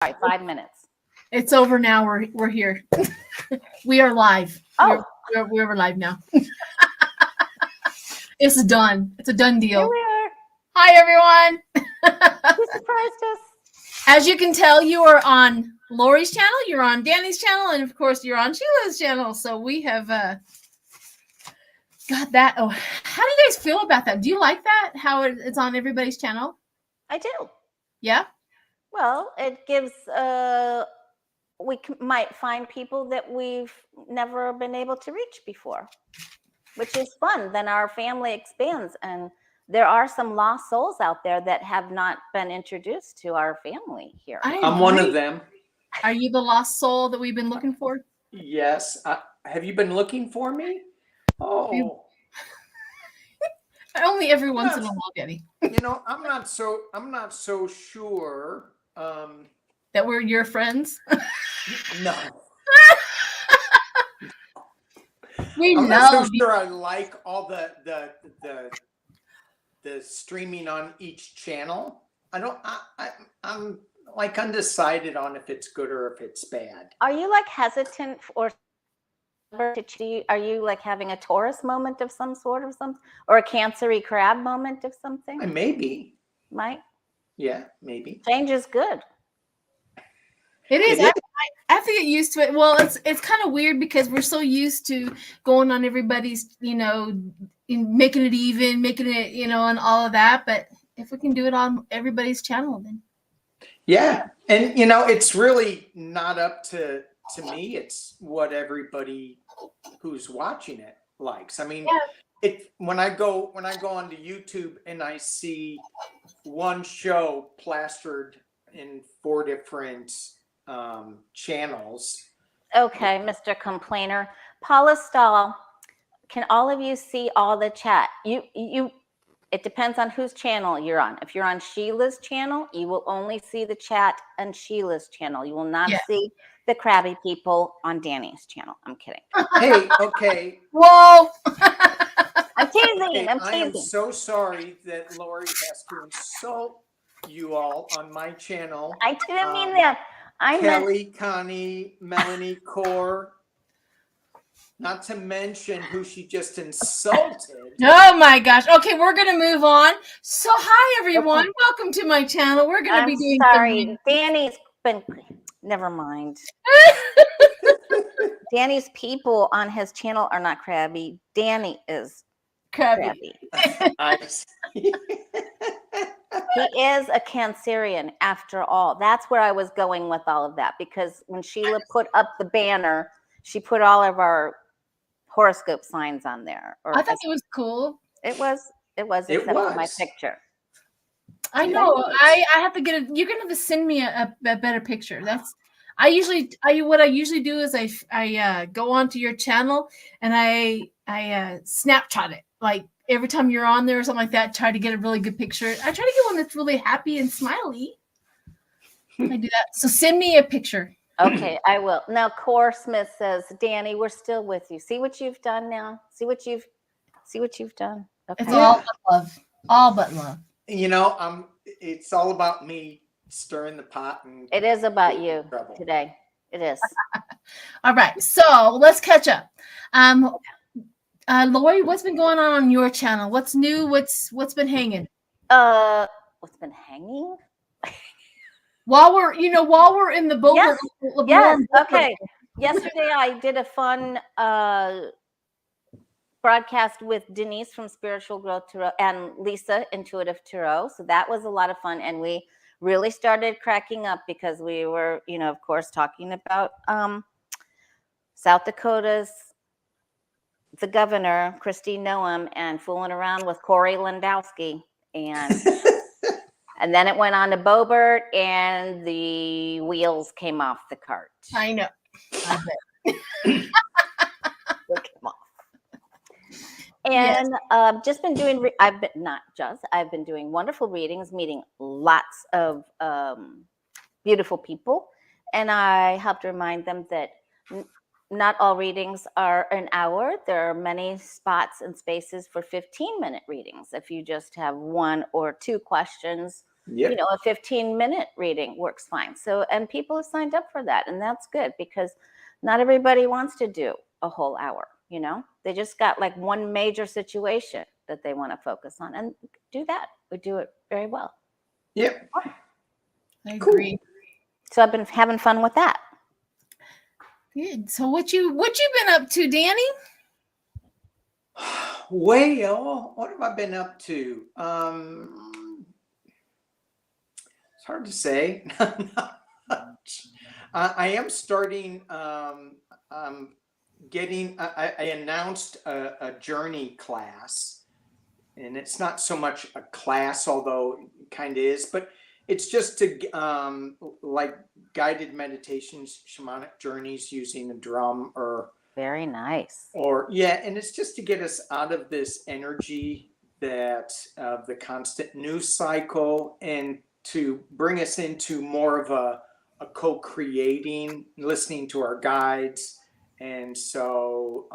Sorry, 5 minutes. It's over now. We're here. We are live. Oh, We're live now. It's done. It's a done here deal. we are. Hi, everyone. You surprised us. As you can tell, you are on Lori's channel, you're on Danny's channel, and of course, you're on Sheila's channel. So we have got that. Oh, how do you guys feel about that? Do you like that? How it's on everybody's channel? I do. Yeah. Well, it gives, might find people that we've never been able to reach before, which is fun. Then our family expands, and there are some lost souls out there that have not been introduced to our family here. I'm one of them. Are you the lost soul that we've been looking for? Yes. Have you been looking for me? Oh, Only every once in a while, Danny. I'm not so sure. That we're your friends. No. I'm not so sure I like all the streaming on each channel. I'm like undecided on if it's good or if it's bad. Are you like hesitant or are you like having a Taurus moment of some sort or something, or a Cancery crab moment of something? Maybe. Might. Yeah, maybe. Change is good. It is. I have to get used to it. Well, it's kind of weird because we're so used to going on everybody's, making it even, making it, and all of that. But if we can do it on everybody's channel, then. Yeah. And, it's really not up to me. It's what everybody who's watching it likes. I mean, when I go onto YouTube and I see one show plastered in 4 different channels. Okay, Mr. Complainer. Paula Stahl, can all of you see all the chat? It depends on whose channel you're on. If you're on Sheila's channel, you will only see the chat on Sheila's channel. You will not see the crabby people on Danny's channel. I'm kidding. Hey, okay. Whoa. I'm teasing. Okay, I'm teasing. I am so sorry that Lori has to insult you all on my channel. I didn't mean that. Kelly, Connie, Melanie, Core. Not to mention who she just insulted. Oh my gosh. Okay, we're gonna move on. So hi everyone. Okay. Welcome to my channel. We're gonna be doing sorry. Danny's been never mind. Danny's people on his channel are not crabby. Danny is crabby. He is a Cancerian after all. That's where I was going with all of that, because when Sheila put up the banner, she put all of our horoscope signs on there. I thought it was cool. It was except for my picture. I know. I have to get you're gonna have to send me a better picture. That's what I usually do is I go onto your channel and I Snapchat it, like every time you're on there or something like that. Try to get a really good picture. I try to get one that's really happy and smiley. I do that. So send me a picture. Okay, I will. Now, Core Smith says, Danny, we're still with you. See what you've done now? See what you've done. Okay. It's all but love. All but love. It's all about me stirring the pot. And it is about you today. It is. All right. So let's catch up. Lori, what's been going on your channel? What's new? What's been hanging? What's been hanging? While we're in the Boebert. Yes. Okay. Yesterday I did a fun broadcast with Denise from Spiritual Growth Tarot and Lisa, Intuitive Tarot. So that was a lot of fun, and we really started cracking up because we were, of course, talking about South Dakota's the governor, Christine Noem, and fooling around with Corey Landowski, and. And then it went on to Boebert, and the wheels came off the cart. I know. I bet. They came off. And I've been doing wonderful readings, meeting lots of beautiful people. And I helped remind them that not all readings are an hour. There are many spots and spaces for 15-minute readings. If you just have 1 or 2 questions, Yep. You know, a 15-minute reading works fine. So, and people have signed up for that, and that's good because not everybody wants to do a whole hour. You know, they just got like one major situation that they want to focus on, and do that. We do it very well. Yep. I agree. Cool. So I've been having fun with that. Good. So what you been up to, Danny? Well, what have I been up to? It's hard to say. Not much. I am starting. I announced a journey class, and it's not so much a class, although it kind of is, but it's just to like guided meditations, shamanic journeys using a drum or Very nice. and it's just to get us out of this energy that of the constant news cycle and to bring us into more of a co-creating, listening to our guides. And so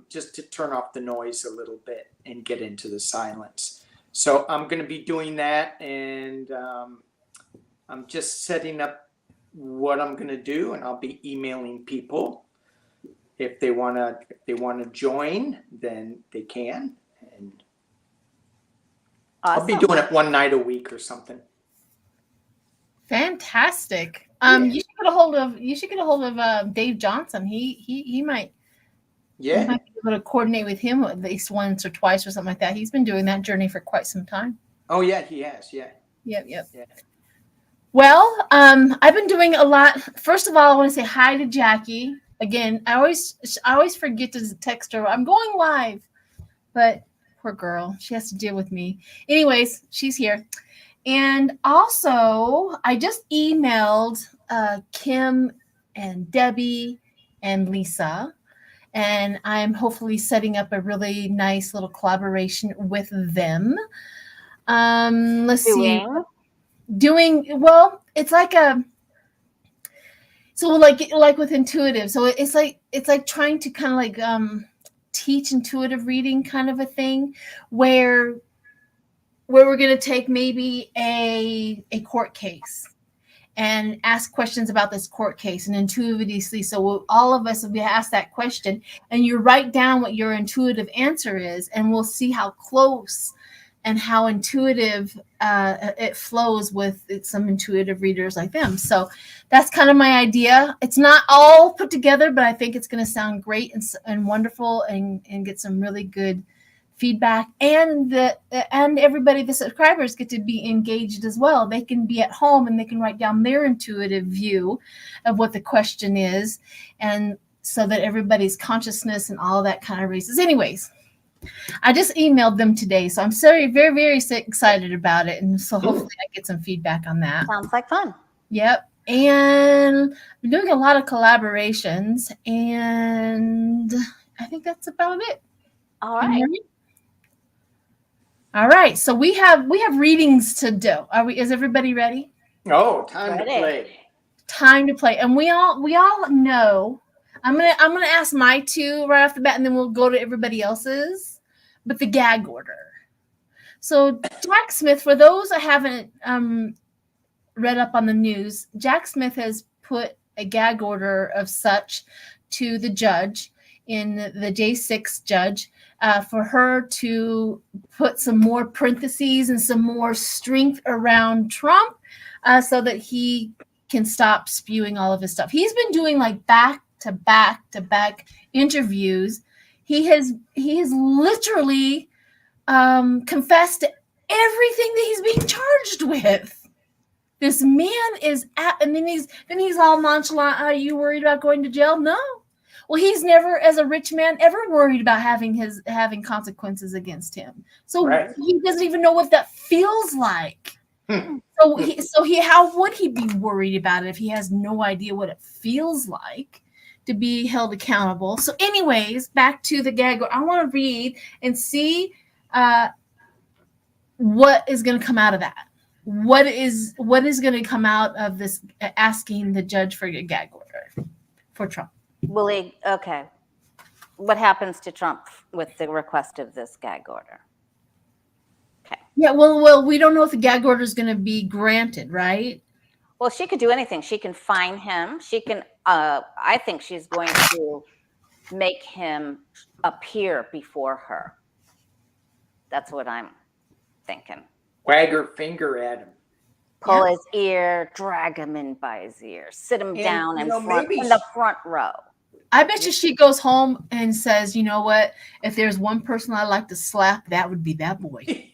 just to turn off the noise a little bit and get into the silence. So I'm going to be doing that, and I'm just setting up what I'm going to do, and I'll be emailing people. If they want to join, then they can. And Awesome. I'll be doing it one night a week or something. Fantastic. Yeah. You should get a hold of Dave Johnson. He might. Yeah. You might be able to coordinate with him at least once or twice or something like that. He's been doing that journey for quite some time. Oh yeah, he has. Yeah. Yep. Yeah. Well, I've been doing a lot. First of all, I want to say hi to Jackie. Again, I always forget to text her. I'm going live, but poor girl, she has to deal with me. Anyways, she's here. And also, I just emailed Kim and Debbie and Lisa, and I'm hopefully setting up a really nice little collaboration with them. Let's see. Doing well, it's like like with intuitive. So it's like trying to kind of like teach intuitive reading kind of a thing where we're going to take maybe a court case and ask questions about this court case and intuitively. So all of us will be asked that question, and you write down what your intuitive answer is, and we'll see how close and how intuitive it flows with some intuitive readers like them. So that's kind of my idea. It's not all put together, but I think it's going to sound great and wonderful and get some really good feedback. And everybody, the subscribers, get to be engaged as well. They can be at home and they can write down their intuitive view of what the question is, and so that everybody's consciousness and all that kind of raises. Anyways, I just emailed them today, so I'm very, very, very excited about it, and so hopefully I get some feedback on that. Sounds like fun. Yep. And I'm doing a lot of collaborations, and I think that's about it. All right. All right. So we have readings to do. Is everybody ready? Oh, time to play. Time to play. And we all know. I'm gonna ask my two right off the bat, and then we'll go to everybody else's. But the gag order. So Jack Smith, for those that haven't read up on the news, Jack Smith has put a gag order of such to the judge, in the J6 judge, for her to put some more parentheses and some more strength around Trump, so that he can stop spewing all of his stuff. He's been doing like back to back interviews. He has literally confessed to everything that he's being charged with. This man is and then he's all nonchalant. Are you worried about going to jail? No. Well, he's never, as a rich man, ever worried about having consequences against him. So He doesn't even know what that feels like. So how would he be worried about it if he has no idea what it feels like to be held accountable? So anyways, back to the gag. I want to read and see what is going to come out of that. What is going to come out of this asking the judge for a gag order for Trump? Okay. What happens to Trump with the request of this gag order? Okay. Yeah, well, we don't know if the gag order is going to be granted, right? Well, she could do anything. She can fine him. She can, I think she's going to make him appear before her. That's what I'm thinking. Wag her finger at him. Pull his ear, drag him in by his ear, sit him down in the front row. I bet you she goes home and says, you know what? If there's one person I like to slap, that would be that boy.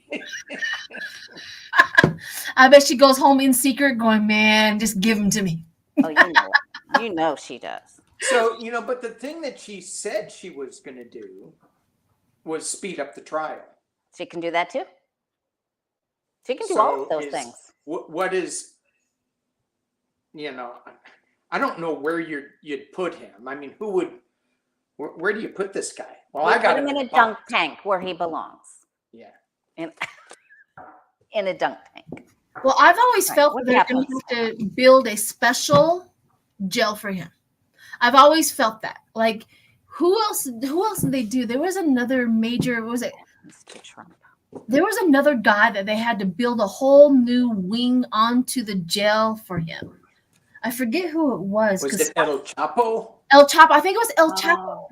I bet she goes home in secret going, man, just give him to me. Oh, you know it. You know she does. So, but the thing that she said she was going to do was speed up the trial. She can do that too. She can do all of those things. What is, I don't know where you'd put him. I mean, where do you put this guy? Well, I got him in a dunk tank where he belongs. Yeah. In a dunk tank. Well, I've always felt that they're going to have to build a special jail for him. I've always felt that. Like, who else did they do? There was another major, what was it? Mr. Trump. There was another guy that they had to build a whole new wing onto the jail for him. I forget who it was. Was it El Chapo? El Chapo. I think it was El Chapo.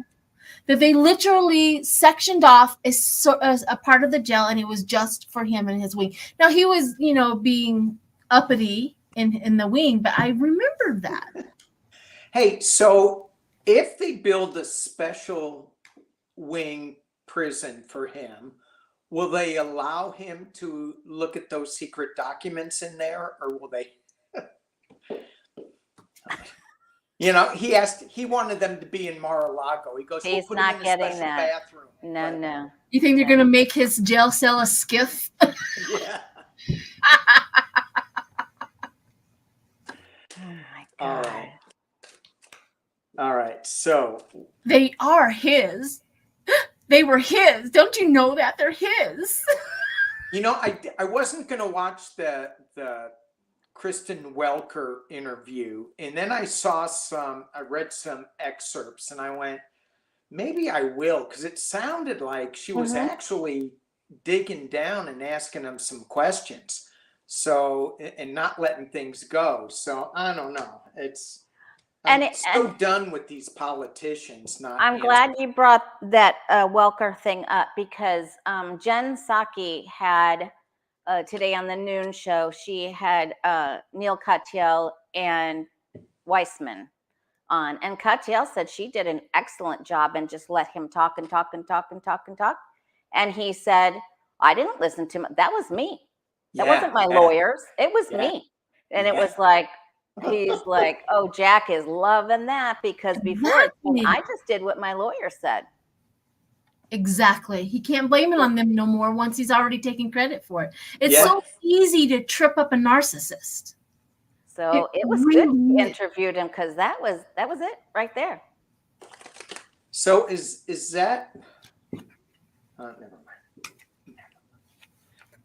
That they literally sectioned off as a part of the jail, and it was just for him and his wing. Now, he was, being uppity in the wing, but I remember that. Hey, so if they build a special wing prison for him, will they allow him to look at those secret documents in there, or will they? He wanted them to be in Mar-a-Lago. He goes, he's not getting that. Bathroom. No. You think they're going to make his jail cell a skiff? Yeah. Oh my God. All right. So they are his. They were his. Don't you know that they're his? I wasn't going to watch the Kristen Welker interview, and then I read some excerpts, and I went, maybe I will, because it sounded like she was actually digging down and asking him some questions, and not letting things go. So I don't know. I'm so done with these politicians. I'm glad you brought that Welker thing up, because Jen Psaki had today on the noon show, she had Neil Katyal and Weissman on, and Katyal said she did an excellent job and just let him talk and talk and talk and talk and talk. And he said, I didn't listen to him. That was me. That wasn't my lawyers. It was me. And it was like, he's like, oh, Jack is loving that, because before I just did what my lawyer said. Exactly. He can't blame it on them no more once he's already taken credit for it. It's so easy to trip up a narcissist. So it was good you interviewed him, because that was it right there. So is that never mind.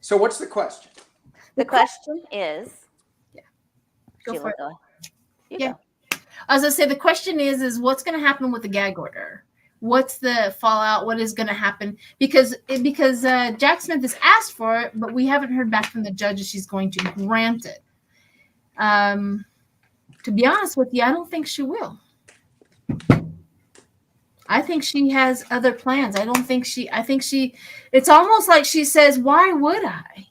So what's the question? The question is, go Sheila, for it. go. As I say, the question is what's going to happen with the gag order? What's the fallout? What is going to happen? Because Jack Smith has asked for it, but we haven't heard back from the judge if she's going to grant it. To be honest with you, I don't think she will. I think she has other plans. I think it's almost like she says, why would I?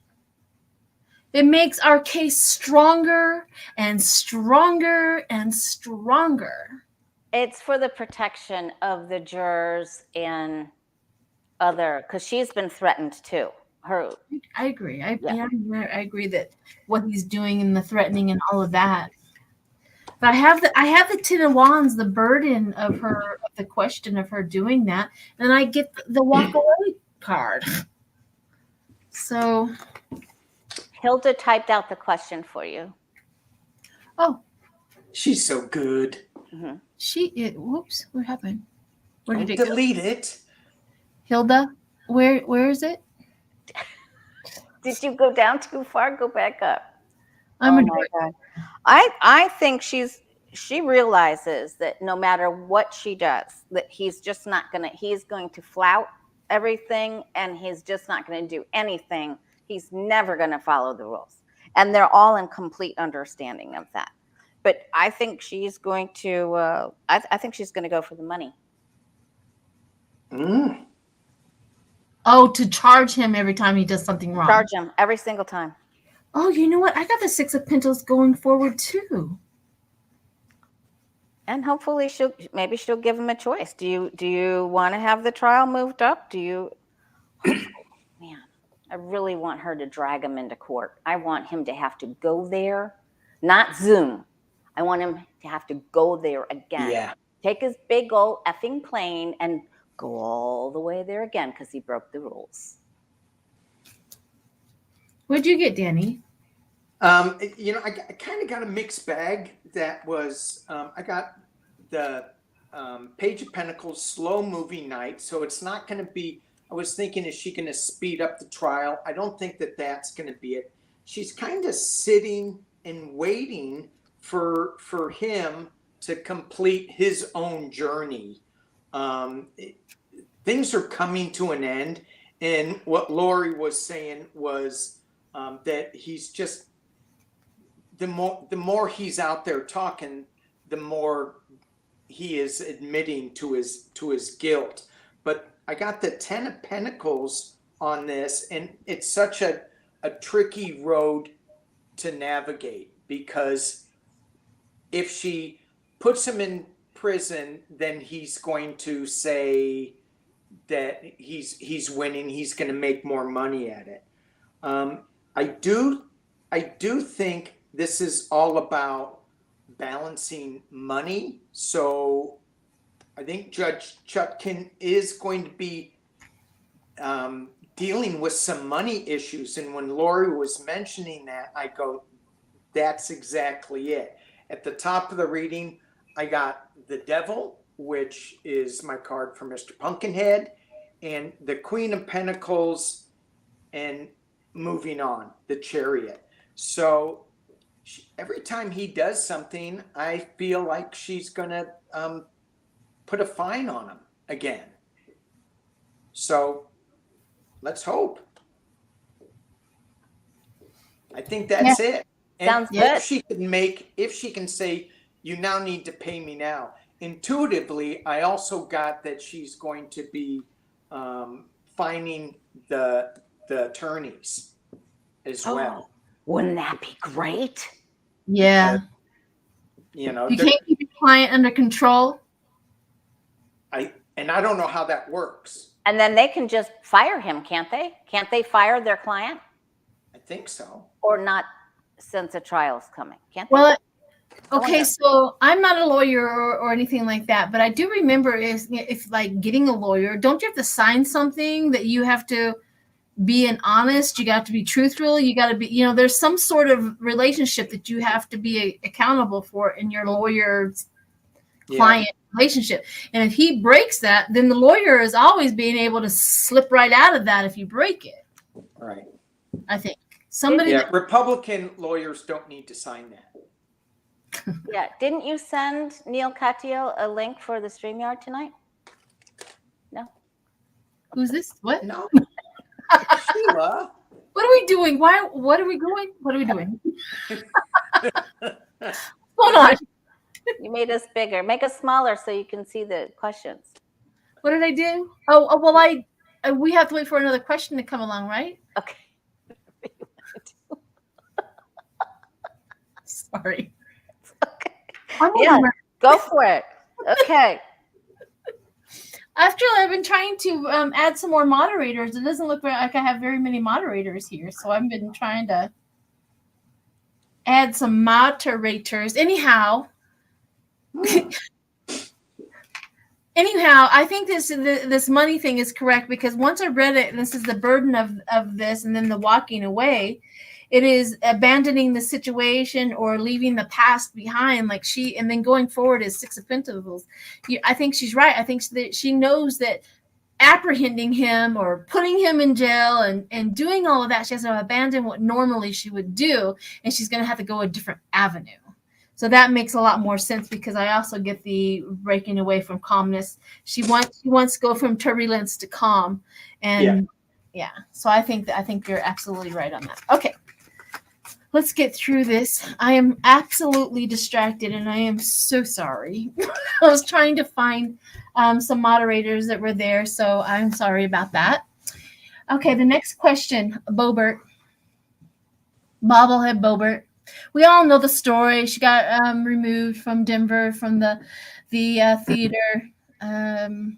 It makes our case stronger and stronger and stronger. It's for the protection of the jurors and because she's been threatened too. I agree. I agree that what he's doing and the threatening and all of that. But I have the Ten of Wands, the burden of the question of her doing that, and I get the walk away card. So Hilda typed out the question for you. Oh, she's so good. Mm-hmm. Whoops, what happened? Where did it delete it? Hilda, where is it? Did you go down too far? Go back up. Oh my God. I think she realizes that no matter what she does, that he's going to flout everything, and he's just not going to do anything. He's never going to follow the rules. And they're all in complete understanding of that. But I think she's going to, I think she's going to go for the money. Mm. Oh, to charge him every time he does something wrong. Charge him every single time. Oh, you know what? I got the Six of Pentacles going forward too. And hopefully she'll give him a choice. Do you want to have the trial moved up? Do you? Man, I really want her to drag him into court. I want him to have to go there, not Zoom. I want him to have to go there again. Yeah. Take his big old effing plane and go all the way there again because he broke the rules. What'd you get, Danny? You know, I kind of got a mixed bag. That was, I got the Page of Pentacles slow moving knight. So it's not going to be, I was thinking, is she going to speed up the trial? I don't think that that's going to be it. She's kind of sitting and waiting for him to complete his own journey. Things are coming to an end. And what Lori was saying was that he's just, the more he's out there talking, the more he is admitting to his guilt. But I got the 10 of Pentacles on this, and it's such a tricky road to navigate, because if she puts him in prison, then he's going to say that he's winning. He's going to make more money at it. I do think this is all about balancing money. So I think Judge Chutkin is going to be dealing with some money issues. And when Lori was mentioning that, I go, that's exactly it. At the top of the reading, I got the Devil, which is my card for Mr. Pumpkinhead, and the Queen of Pentacles, and moving on, the Chariot. So every time he does something, I feel like she's going to put a fine on him again. So let's hope. I think that's it. And Sounds good. if she can say, you now need to pay me now. Intuitively, I also got that she's going to be fining the attorneys as well. Wouldn't that be great? Yeah. You know, You can't keep your client under control. I don't know how that works. And then they can just fire him, can't they? Can't they fire their client? I think so. Or not, since a trial's coming? Can't they? Well, okay, so I'm not a lawyer or anything like that, but I do remember if like getting a lawyer, don't you have to sign something that you have to be an honest, you got to be truthful, you got to be, you know, there's some sort of relationship that you have to be accountable for in your lawyer's client relationship. And if he breaks that, then the lawyer is always being able to slip right out of that if you break it. Right. I think Republican lawyers don't need to sign that. Yeah. Didn't you send Neil Catio a link for the StreamYard tonight? No. Who's this? What? No. Sheila. What are we doing? What are we going? What are we doing? Hold on. You made us bigger. Make us smaller so you can see the questions. What did I do? Oh well, we have to wait for another question to come along, right? Okay. Sorry. Okay. Yeah, go for it. Okay. After I've been trying to add some more moderators, it doesn't look like I have very many moderators here. So I've been trying to add some moderators. Anyhow, I think this money thing is correct, because once I read it, and this is the burden of this, and then the walking away, it is abandoning the situation or leaving the past behind, and then going forward is Six of Pentacles. I think she's right. I think that she knows that apprehending him or putting him in jail and doing all of that, she has to abandon what normally she would do, and she's going to have to go a different avenue. So that makes a lot more sense, because I also get the breaking away from calmness. She wants to go from turbulence to calm, and Yeah. So I think you're absolutely right on that. Okay. Let's get through this. I am absolutely distracted and I am so sorry. I was trying to find some moderators that were there, so I'm sorry about that. Okay, the next question, Boebert. Bobblehead Boebert. We all know the story. She got removed from Denver from the theater.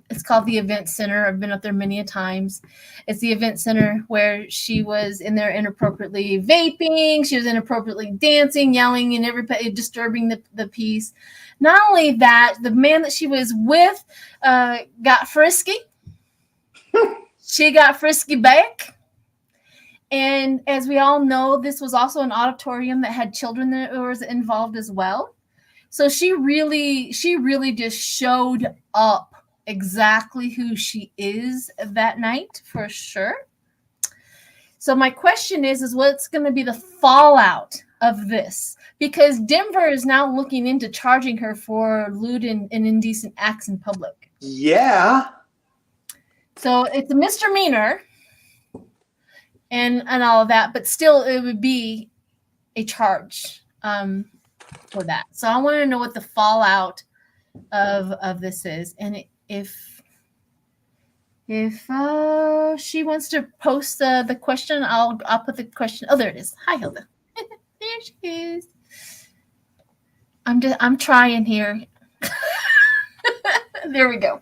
It's called the Event Center. I've been up there many a times. It's the Event Center where she was in there inappropriately vaping. She was inappropriately dancing, yelling, and everybody disturbing the peace. Not only that, the man that she was with got frisky. She got frisky back. And as we all know, this was also an auditorium that had children that was involved as well. So she really just showed up exactly who she is that night for sure. So my question is what's going to be the fallout of this? Because Denver is now looking into charging her for lewd and indecent acts in public. Yeah. So it's a misdemeanor. And all of that, but still it would be a charge for that. So I want to know what the fallout of this is, and if she wants to post the question, I'll put the question. Oh, there it is. Hi, Hilda. There she is. I'm trying here. There we go.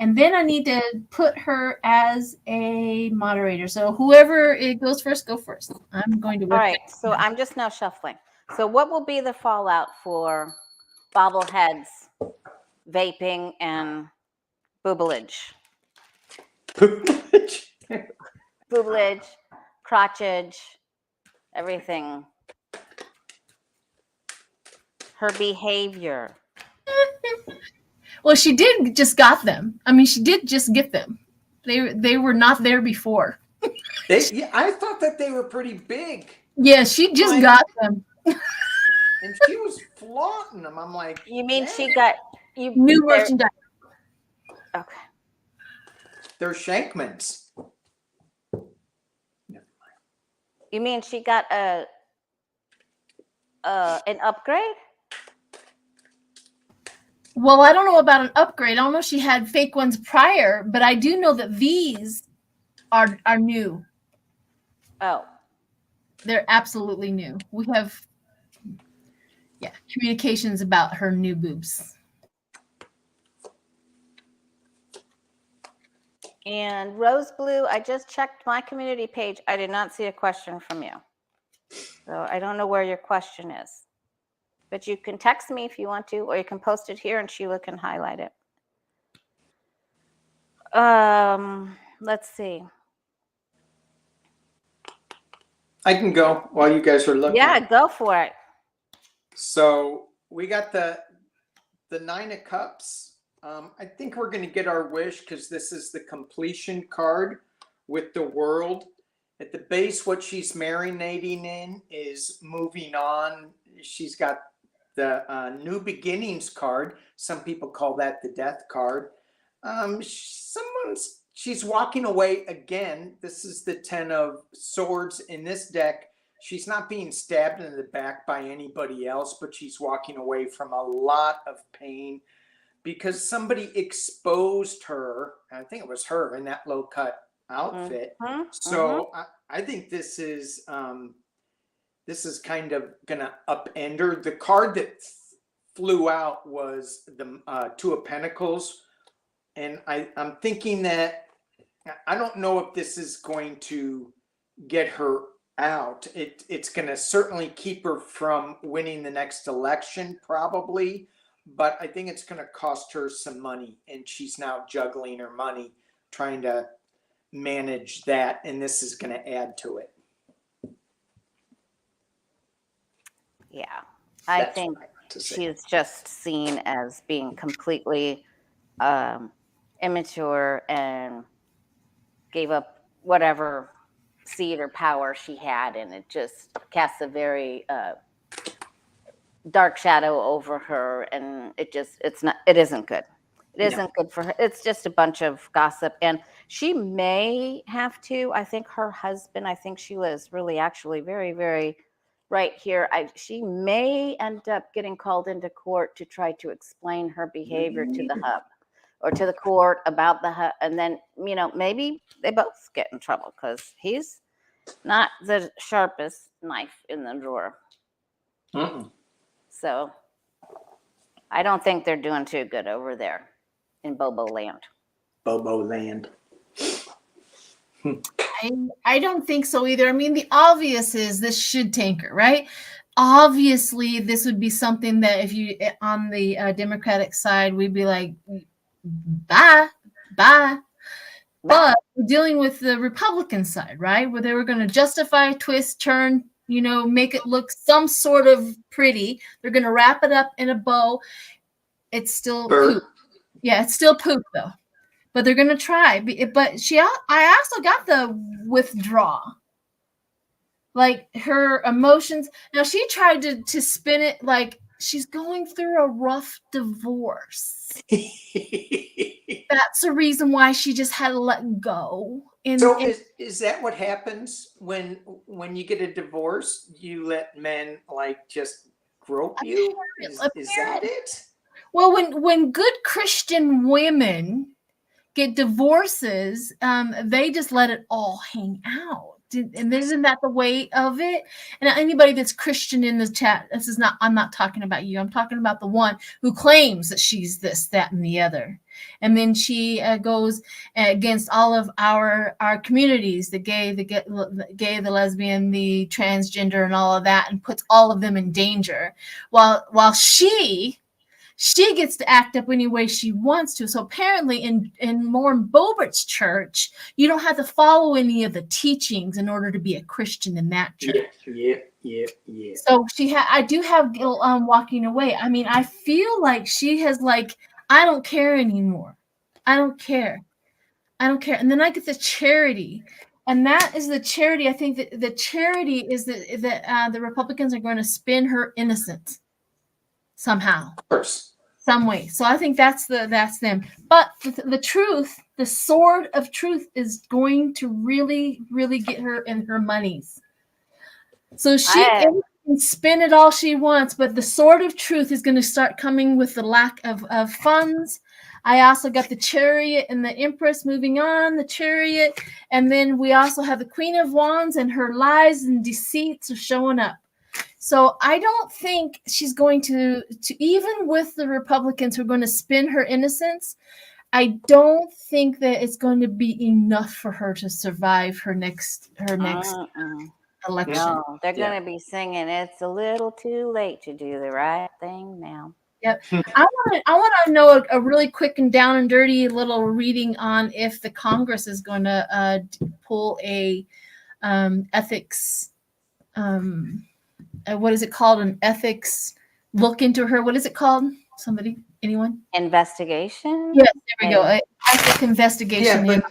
And then I need to put her as a moderator. So whoever it goes first, go first. I'm going to work. All right. So I'm just now shuffling. So what will be the fallout for bobbleheads, vaping, and boobage? Boobage, crotchage, everything. Her behavior. Well, she did just got them. I mean, she did just get them. They were not there before. I thought that they were pretty big. Yeah, she just got them. And she was flaunting them. I'm like, you mean dang. she got new merchandise? Okay. They're Shankmans. You mean she got an upgrade? Well, I don't know about an upgrade. I don't know if she had fake ones prior, but I do know that these are new. Oh. They're absolutely new. We have communications about her new boobs. And Rose Blue, I just checked my community page. I did not see a question from you. So I don't know where your question is. But you can text me if you want to, or you can post it here and Sheila can highlight it. Let's see. I can go while you guys are looking. Yeah, go for it. So we got the Nine of Cups. I think we're going to get our wish because this is the completion card with the world. At the base, what she's marinating in is moving on. She's got the new beginnings card. Some people call that the death card. She's walking away again. This is the 10 of swords in this deck. She's not being stabbed in the back by anybody else, but she's walking away from a lot of pain because somebody exposed her. I think it was her in that low cut outfit. So I think this is kind of gonna upend her. The card that flew out was the Two of Pentacles, and I'm thinking that I don't know if this is going to get her out. It's going to certainly keep her from winning the next election, probably, but I think it's going to cost her some money, and she's now juggling her money, trying to manage that, and this is going to add to it. Yeah, I think she's just seen as being completely immature and gave up whatever seed or power she had, and it just casts a very dark shadow over her, and it isn't good. It isn't good for her. It's just a bunch of gossip. And she may have to, I think her husband, I think she was really actually very, very right here. She may end up getting called into court to try to explain her behavior to the hub or to the court about the hub. And then, you know, maybe they both get in trouble because he's not the sharpest knife in the drawer. So I don't think they're doing too good over there in Bobo land. Bobo land. I don't think so either. I mean, the obvious is this should tank her, right? Obviously, this would be something that if you on the Democratic side, we'd be like, bye. But we're dealing with the Republican side, right? Where they were going to justify, twist, turn, you know, make it look some sort of pretty. They're going to wrap it up in a bow. It's still poop. Yeah, it's still poop though. But they're gonna try. But I also got the withdraw, like her emotions. Now she tried to spin it like she's going through a rough divorce. That's the reason why she just had to let go. So is that what happens when you get a divorce? You let men like just grope you? Is that it? Well, when good Christian women get divorces, they just let it all hang out. And isn't that the way of it? And anybody that's Christian in the chat, I'm not talking about you. I'm talking about the one who claims that she's this, that, and the other. And then she goes against all of our communities, the gay, the lesbian, the transgender, and all of that, and puts all of them in danger. While she gets to act up any way she wants to. So apparently in Boebert's church, you don't have to follow any of the teachings in order to be a Christian in that church. Yeah. So I do have guilt on walking away. I mean, I feel like she has like, I don't care anymore. I don't care. And then I get the charity. And that is the charity. I think that the charity is that the Republicans are going to spin her innocent somehow. Of course. Some way. So I think that's them. But the truth, the sword of truth is going to really, really get her in her monies. So she can spin it all she wants, but the sword of truth is going to start coming with the lack of funds. I also got the chariot and the empress moving on, the chariot. And then we also have the queen of wands and her lies and deceits are showing up. So I don't think she's going to even with the Republicans who are going to spin her innocence, I don't think that it's going to be enough for her to survive her next election. No, they're going to be singing, "It's a little too late to do the right thing now." Yep. I want to know a really quick and down and dirty little reading on if the Congress is going to pull a ethics. What is it called? An ethics look into her. What is it called? Somebody? Anyone? Investigation? Yes, there we go. Ethics investigation. Yeah,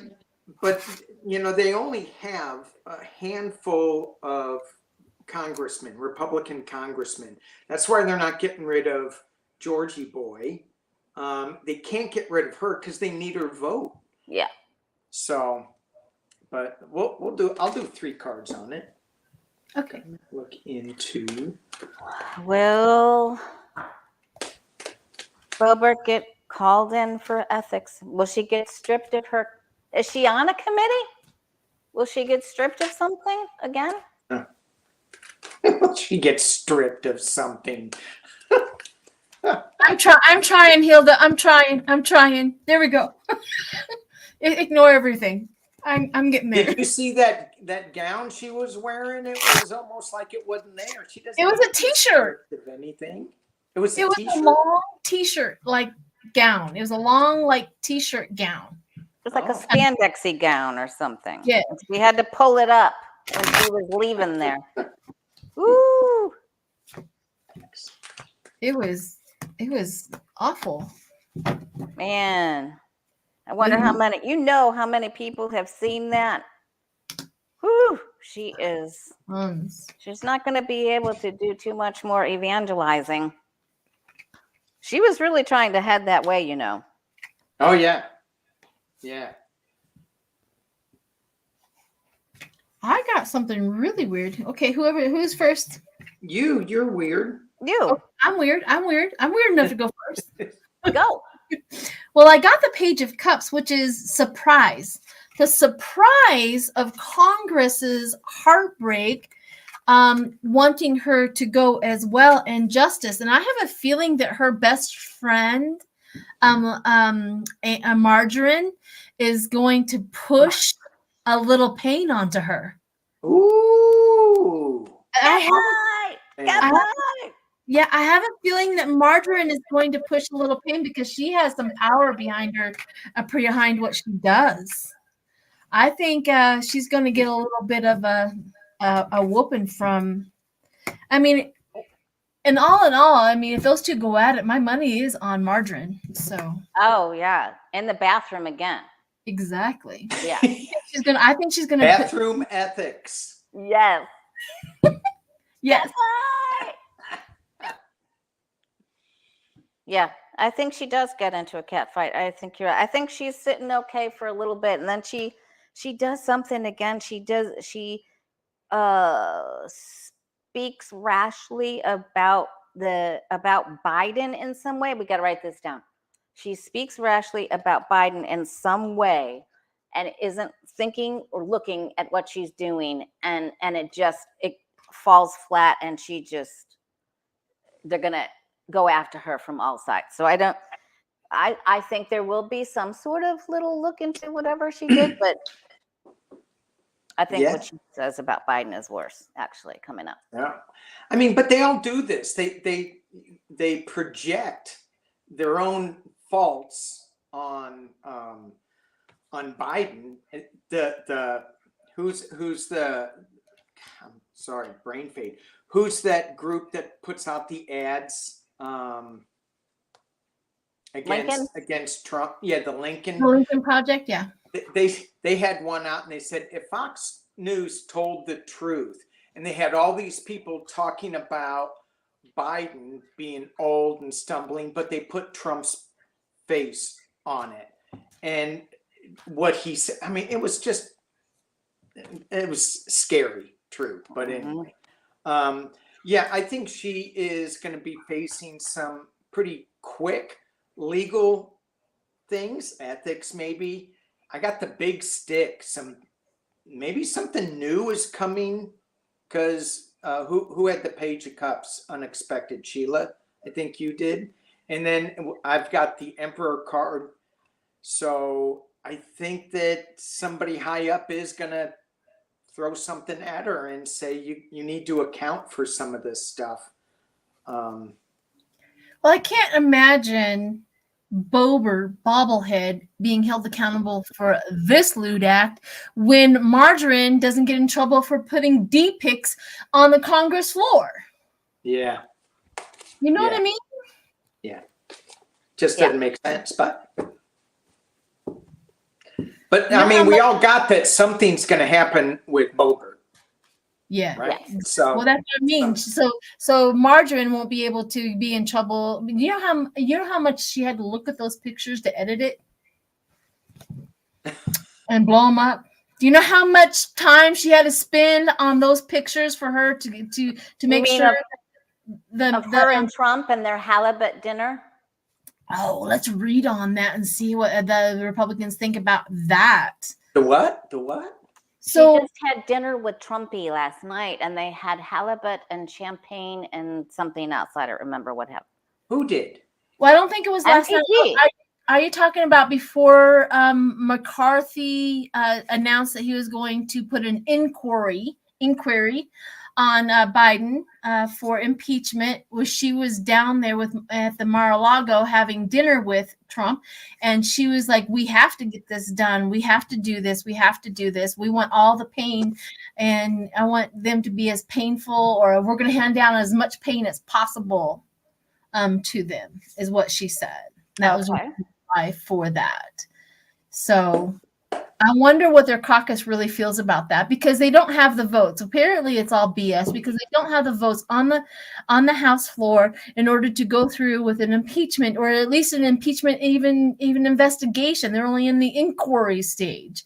but you know, they only have a handful of congressmen, Republican congressmen. That's why they're not getting rid of Georgie Boy. They can't get rid of her because they need her vote. Yeah. So, but I'll do 3 cards on it. Okay. Look into. Will Boebert get called in for ethics? Will she get stripped of her? Is she on a committee? Will she get stripped of something again? She gets stripped of something. I'm trying, Hilda. I'm trying. There we go. Ignore everything. I'm getting there. Did you see that gown she was wearing? It was almost like it wasn't there. She doesn't. It was a t-shirt. If anything, it was a long t-shirt like gown. It was a long like t-shirt gown. It was like a spandexy gown or something. Yeah. We had to pull it up when she was leaving there. Ooh. It was awful. Man. I wonder how many people have seen that. Whew, she's not going to be able to do too much more evangelizing. She was really trying to head that way, you know. Oh yeah. Yeah. I got something really weird. Okay, who's first? You're weird. You Oh, I'm weird. I'm weird enough to go first. go. Well, I got the Page of Cups, which is surprise. The surprise of Congress's heartbreak, wanting her to go as well, and justice. And I have a feeling that her best friend, Margarine, is going to push a little pain onto her. Ooh. I have a feeling that Margarine is going to push a little pain because she has some power behind her, behind what she does. I think she's going to get a little bit of a whooping from. I mean, and all in all, I mean, if those two go at it, my money is on Margarine. So. Oh yeah, in the bathroom again. Exactly. Yeah. I think she's gonna bathroom ethics. Yes. Yes. Yeah, I think she does get into a cat fight. I think you're right. I think she's sitting okay for a little bit, and then she does something again. She speaks rashly about Biden in some way. We got to write this down. She speaks rashly about Biden in some way, and isn't thinking or looking at what she's doing, and it falls flat, and they're gonna go after her from all sides. So I think there will be some sort of little look into whatever she did, but I think what she says about Biden is worse, actually, coming up. Yeah, I mean, but they all do this. They project their own faults on Biden. Who's the I'm sorry, brain fade. Who's that group that puts out the ads against Trump? Yeah, the Lincoln Project. Yeah. They had one out, and they said if Fox News told the truth, and they had all these people talking about Biden being old and stumbling, but they put Trump's face on it, and what he said. I mean, it was scary, true. But anyway, yeah, I think she is going to be facing some pretty quick legal things, ethics, maybe. I got the big stick. Maybe something new is coming, because who had the Page of Cups? Unexpected. Sheila, I think you did. And then I've got the Emperor card. So I think that somebody high up is gonna throw something at her and say you need to account for some of this stuff. Well, I can't imagine Boebert bobblehead being held accountable for this lewd act when Margarine doesn't get in trouble for putting D pics on the Congress floor. Yeah. You know what I mean? Yeah. Just doesn't make sense, but I mean, we all got that something's going to happen with Boebert. Yeah. Right. So well, that's what I mean. So Margarine won't be able to be in trouble. You know how much she had to look at those pictures to edit it and blow them up. Do you know how much time she had to spend on those pictures for her to make sure of her and Trump and their halibut dinner? Oh, let's read on that and see what the Republicans think about that. The what? The what? So she just had dinner with Trumpy last night, and they had halibut and champagne and something else. I don't remember what happened. Who did? Well, I don't think it was last night. Are you talking about before McCarthy announced that he was going to put an inquiry on Biden for impeachment? She was down there at the Mar-a-Lago having dinner with Trump, and she was like, we have to get this done. We have to do this. We have to do this. We want all the pain, and I want them to be as painful, or we're going to hand down as much pain as possible to them, is what she said. That was why for that. So I wonder what their caucus really feels about that, because they don't have the votes. Apparently, it's all BS because they don't have the votes on the House floor in order to go through with an impeachment, or at least an impeachment, even investigation. They're only in the inquiry stage.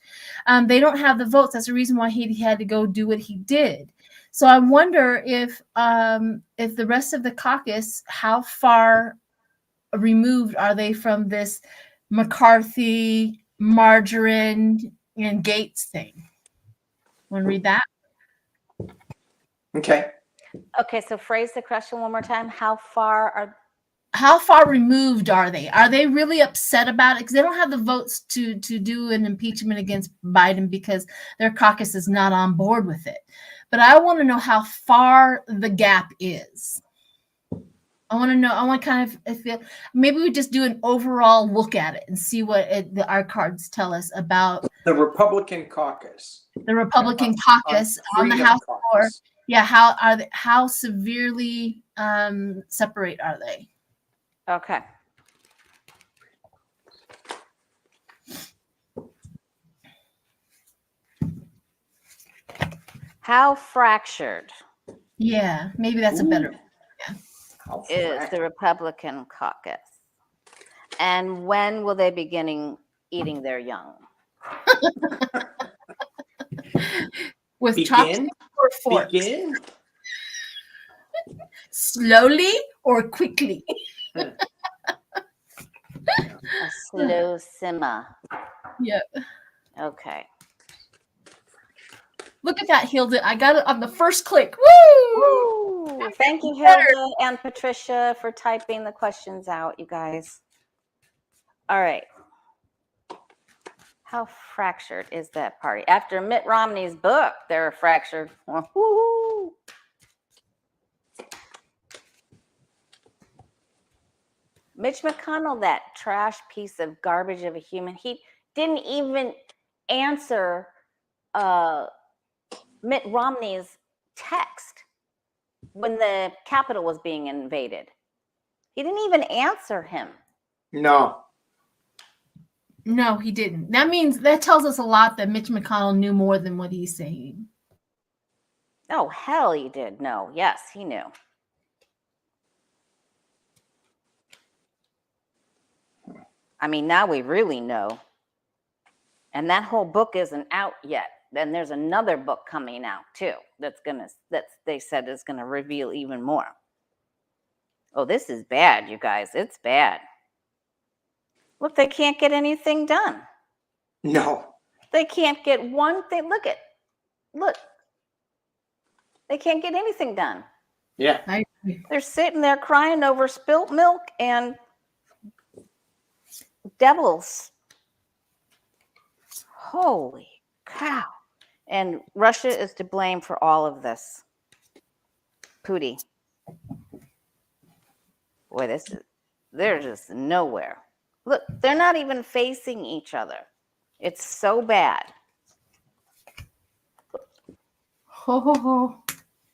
They don't have the votes. That's the reason why he had to go do what he did. So I wonder if the rest of the caucus, how far removed are they from this McCarthy, Margarine, and Gates thing? Want to read that? Okay. Okay, so phrase the question one more time. How far removed are they? Are they really upset about it? Because they don't have the votes to do an impeachment against Biden because their caucus is not on board with it. But I want to know how far the gap is. I want to know. I want kind of feel, maybe we just do an overall look at it and see what our cards tell us about the Republican caucus. The Republican caucus on the House floor. Yeah, how severely separate are they? Okay. How fractured Yeah, maybe that's a better. Yeah. Is the Republican caucus? And when will they begin eating their young? With chopsticks or forks? Begin? Slowly or quickly? A slow simmer. Yep. Okay. Look at that, Hilda. I got it on the first click. Woo! Woo! Thank you, Hilda and Patricia, for typing the questions out, you guys. All right. How fractured is that party? After Mitt Romney's book, they're fractured. Woo-hoo. Mitch McConnell, that trash piece of garbage of a human, he didn't even answer Mitt Romney's text when the Capitol was being invaded. He didn't even answer him. No, he didn't. That tells us a lot that Mitch McConnell knew more than what he's saying. Oh, hell he did. No. Yes, he knew. I mean, now we really know. And that whole book isn't out yet. Then there's another book coming out too that they said is gonna reveal even more. Oh, this is bad, you guys. It's bad. Look, they can't get anything done. No. They can't get one thing. Look. They can't get anything done. Yeah. They're sitting there crying over spilt milk and devils. Holy cow. And Russia is to blame for all of this. Putin. Boy, they're just nowhere. Look, they're not even facing each other. It's so bad.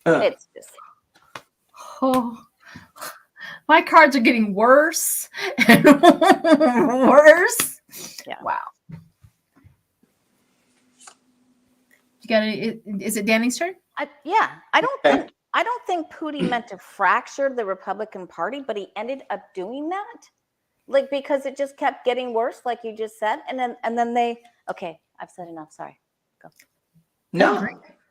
It's just. My cards are getting worse and worse. Yeah. Wow. You got it? Is it Danny's turn? I don't think Putin meant to fracture the Republican Party, but he ended up doing that. Like, because it just kept getting worse, like you just said. And then they, okay, I've said enough. Sorry. Go. No,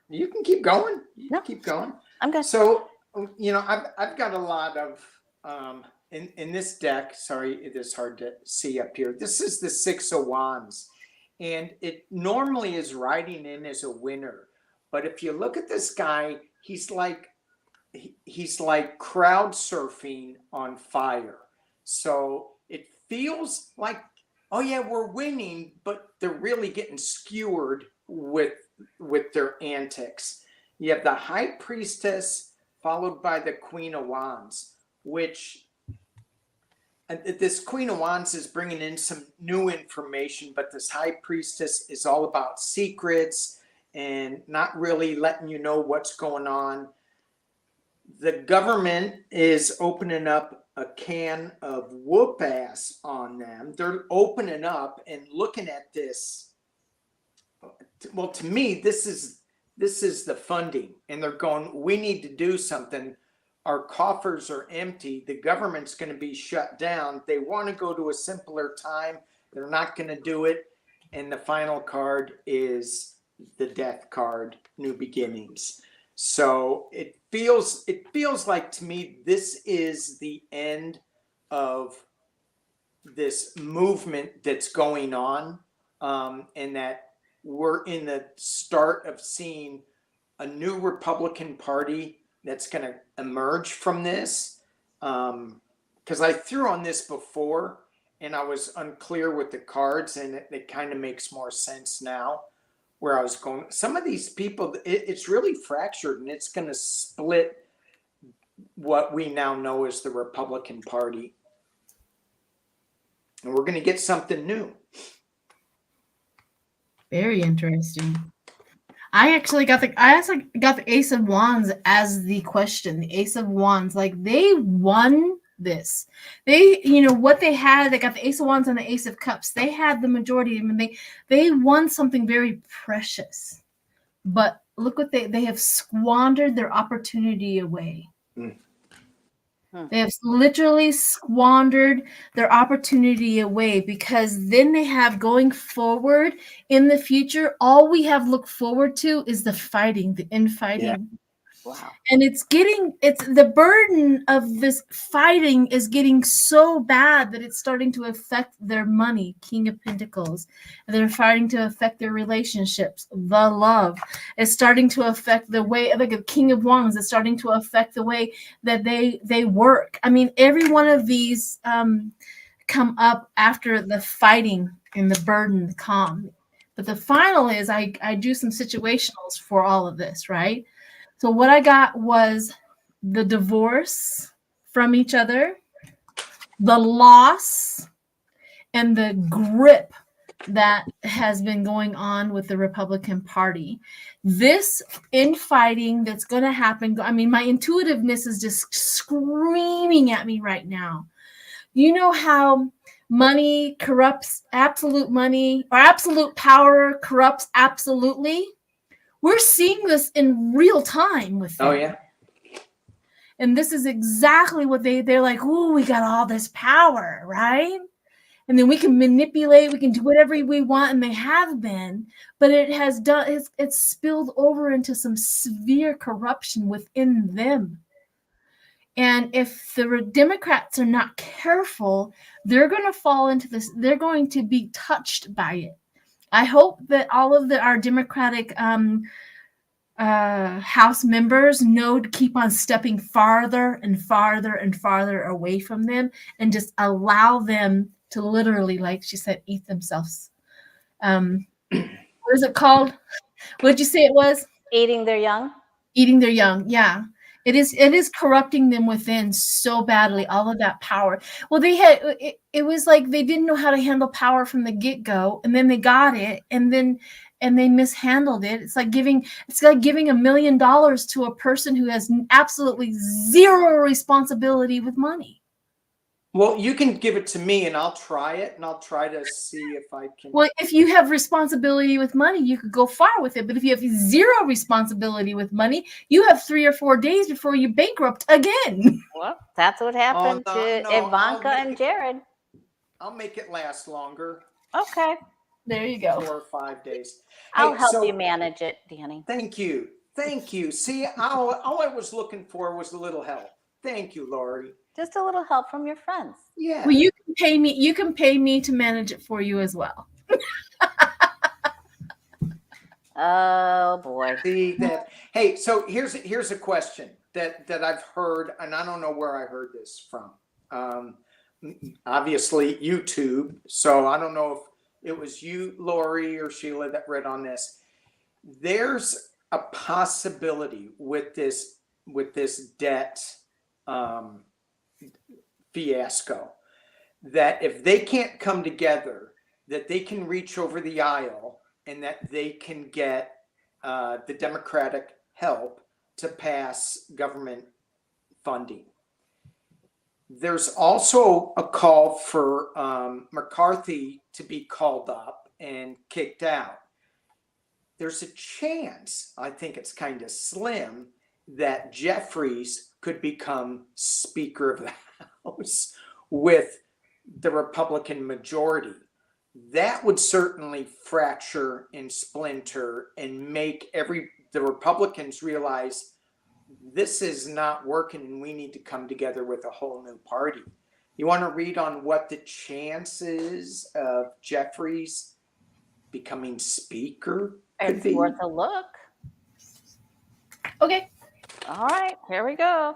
you can keep going. Keep going. I'm good. So, I've got a lot of, in this deck, sorry, it is hard to see up here. This is the Six of Wands, and it normally is riding in as a winner. But if you look at this guy, he's like crowd surfing on fire. So it feels like, oh yeah, we're winning, but they're really getting skewered with their antics. You have the High Priestess followed by the Queen of Wands, which this Queen of Wands is bringing in some new information, but this High Priestess is all about secrets and not really letting you know what's going on. The government is opening up a can of whoop ass on them. They're opening up and looking at this well, to me, this is the funding, and they're going, we need to do something. Our coffers are empty. The government's going to be shut down. They want to go to a simpler time. They're not going to do it. And the final card is the death card, New Beginnings. So it feels like to me, this is the end of this movement that's going on, and that we're in the start of seeing a new Republican Party that's going to emerge from this. Because I threw on this before and I was unclear with the cards, and it kind of makes more sense now where I was going. Some of these people, it's really fractured, and it's going to split what we now know as the Republican Party. And we're going to get something new. Very interesting. I actually got the Ace of Wands as the question. The Ace of Wands, like they won this. They, what they had, they got the Ace of Wands and the Ace of Cups. They had the majority of them, and they won something very precious. But look what they have squandered their opportunity away. They have literally squandered their opportunity away, because then they have, going forward in the future, all we have looked forward to is the fighting, the infighting. Yeah. Wow. And it's the burden of this fighting is getting so bad that it's starting to affect their money, King of Pentacles. They're starting to affect their relationships, the love. It's starting to affect the way, like a King of Wands, it's starting to affect the way that they work. I mean, every one of these come up after the fighting and the burden, the calm. But the final is I do some situationals for all of this, right? So what I got was the divorce from each other, the loss, and the grip that has been going on with the Republican Party. This infighting that's going to happen, I mean, my intuitiveness is just screaming at me right now. You know how money corrupts absolute money, or absolute power corrupts absolutely? We're seeing this in real time with them. Oh, yeah. And this is exactly what they're like, oh, we got all this power, right? And then we can manipulate, we can do whatever we want, and they have been, but it's spilled over into some severe corruption within them. And if the Democrats are not careful, they're going to fall into this, they're going to be touched by it. I hope that all of our Democratic House members know to keep on stepping farther and farther and farther away from them, and just allow them to literally, like she said, eat themselves. What is it called? What did you say it was? Eating their young? Eating their young, yeah. It is corrupting them within so badly, all of that power. Well, it was like they didn't know how to handle power from the get-go, and then they got it, and they mishandled it. It's like giving $1 million to a person who has absolutely zero responsibility with money. Well, you can give it to me and I'll try it, and I'll try to see if I can. Well, if you have responsibility with money, you could go far with it. But if you have zero responsibility with money, you have 3 or 4 days before you bankrupt again. Well, that's what happened to Ivanka and Jared. I'll make it last longer. Okay. There you go. 4 or 5 days. I'll help you manage it, Danny. Thank you. Thank you. See, all I was looking for was a little help. Thank you, Lori. Just a little help from your friends. Yeah. Well, you can pay me to manage it for you as well. Oh boy. See that? Hey, so here's a question that I've heard, and I don't know where I heard this from. Obviously YouTube. So I don't know if it was you, Lori, or Sheila that read on this. There's a possibility with this debt fiasco, that if they can't come together, that they can reach over the aisle, and that they can get the Democratic help to pass government funding. There's also a call for McCarthy to be called up and kicked out. there's a chance, I think it's kind of slim, that Jeffries could become Speaker of the House with the Republican majority. That would certainly fracture and splinter and make the Republicans realize this is not working and we need to come together with a whole new party. You want to read on what the chances of Jeffries becoming Speaker could be? It's worth a look. Okay. All right, here we go.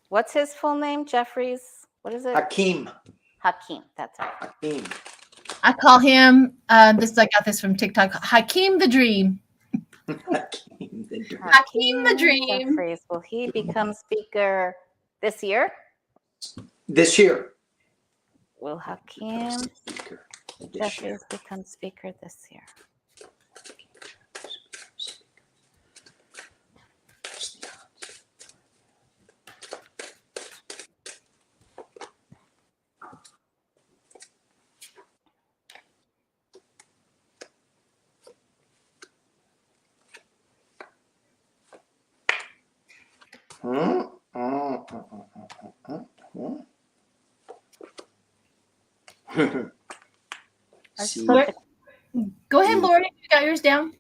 What's his full name? Jeffries. What is it? Hakeem. Hakeem. That's right. Hakeem. I call him, I got this from TikTok, Hakeem the Dream. Hakeem the Dream. Hakeem the Dream. Jeffries. Will he become Speaker this year? This year. Will Hakeem Speaker this Jeffries year. become Speaker this year? See, Go ahead, Lori. You got yours down?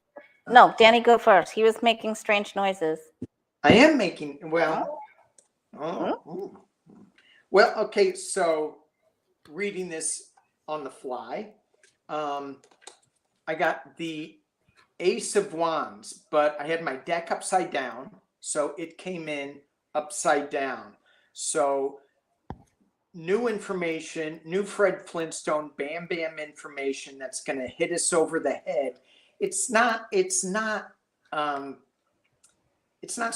No, Danny, go first. He was making strange noises. I am making, well, well, okay, so reading this on the fly, I got the Ace of Wands, but I had my deck upside down, so it came in upside down. So new information, new Fred Flintstone, bam, bam information that's going to hit us over the head. It's not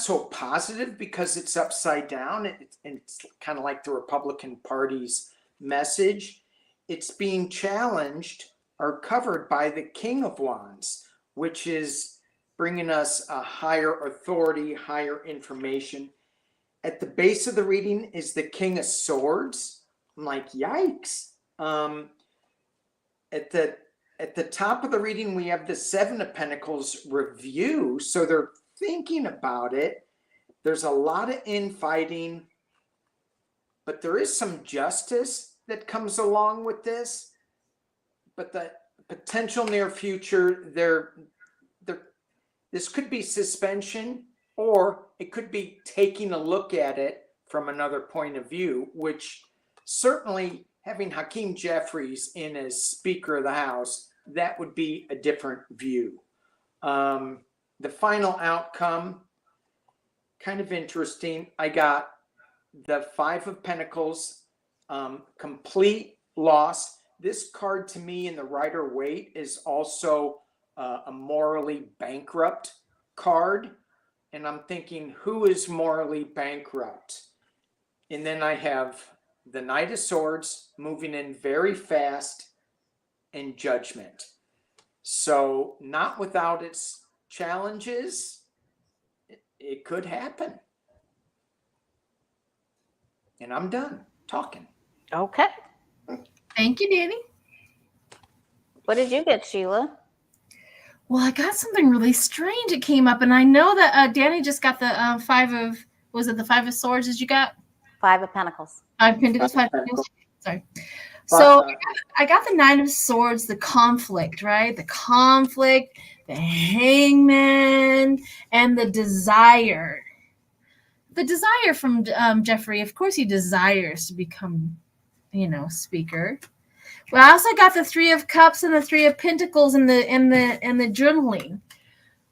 so positive because it's upside down. It's kind of like the Republican Party's message. It's being challenged or covered by the King of Wands, which is bringing us a higher authority, higher information. At the base of the reading is the King of Swords. I'm like, yikes. At the top of the reading, we have the Seven of Pentacles review. So they're thinking about it. There's a lot of infighting, but there is some justice that comes along with this. But the potential near future, this could be suspension, or it could be taking a look at it from another point of view, which certainly having Hakeem Jeffries in as Speaker of the House, that would be a different view. The final outcome, kind of interesting. I got the Five of Pentacles, complete loss. This card to me in the Rider-Waite is also a morally bankrupt card. And I'm thinking, who is morally bankrupt? And then I have the Knight of Swords moving in very fast, and Judgment. So not without its challenges, it could happen. And I'm done talking. Okay. Thank you, Danny. What did you get, Sheila? Well, I got something really strange. It came up, and I know that Danny just got the was it the Five of Swords? Did you got? Five of Pentacles. Five Pentacles. Sorry. So I got the Nine of Swords, the conflict, right? The conflict, the Hangman, and the desire. The desire from Jeffrey. Of course, he desires to become, Speaker. But I also got the Three of Cups and the Three of Pentacles and the journaling.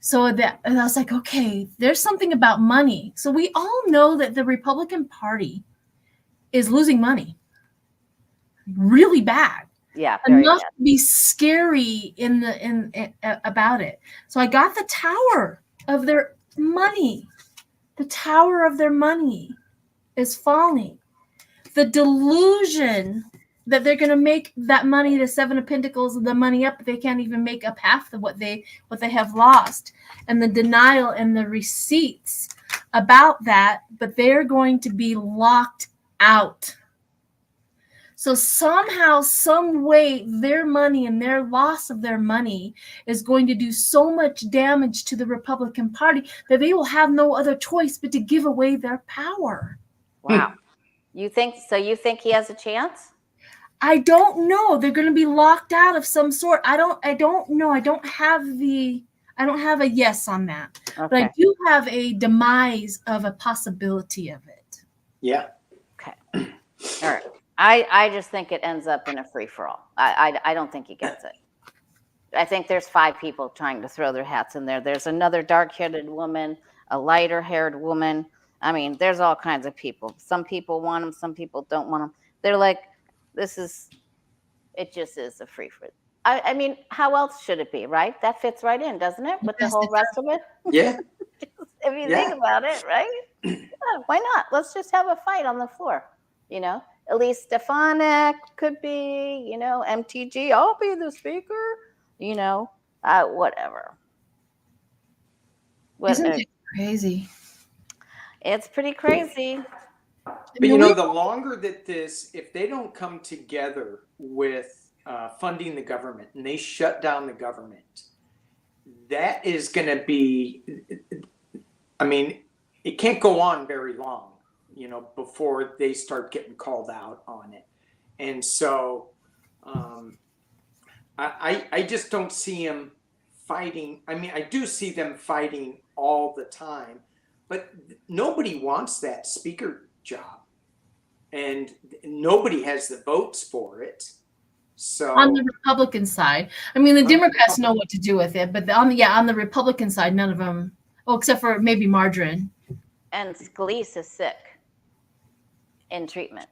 So that, and I was like, okay, there's something about money. So we all know that the Republican Party is losing money really bad. Yeah, very enough bad. to be scary about it. So I got the tower of their money. The tower of their money is falling. The delusion that they're going to make that money, the Seven of Pentacles, the money up, they can't even make up half of what they have lost, and the denial and the receipts about that, but they're going to be locked out. So somehow, some way, their money and their loss of their money is going to do so much damage to the Republican Party that they will have no other choice but to give away their power. Wow. You think he has a chance? I don't know. They're going to be locked out of some sort. I don't know. I don't have a yes on that. Okay. But I do have a demise of a possibility of it. Yeah. Okay. All right. I just think it ends up in a free-for-all. I don't think he gets it. I think there's 5 people trying to throw their hats in there. There's another dark-haired woman, a lighter-haired woman. I mean, there's all kinds of people. Some people want him. Some people don't want him. They're like, it just is a free-for-all. I mean, how else should it be, right? That fits right in, doesn't it? With the whole rest of it? Yeah. If you think about it, right? Yeah, why not? Let's just have a fight on the floor, you know? Elise Stefanik could be, you know, MTG, I'll be the speaker, you know, whatever. Isn't it crazy? It's pretty crazy. But you know, the longer that if they don't come together with funding the government and they shut down the government, that is going to be, I mean, it can't go on very long, you know, before they start getting called out on it. And so I just don't see them fighting. I mean, I do see them fighting all the time, but nobody wants that speaker job. And nobody has the votes for it. So on the Republican side, I mean, the Democrats know what to do with it, but on the Republican side, none of them. Oh, except for maybe Margarine. And Scalise is sick in treatment.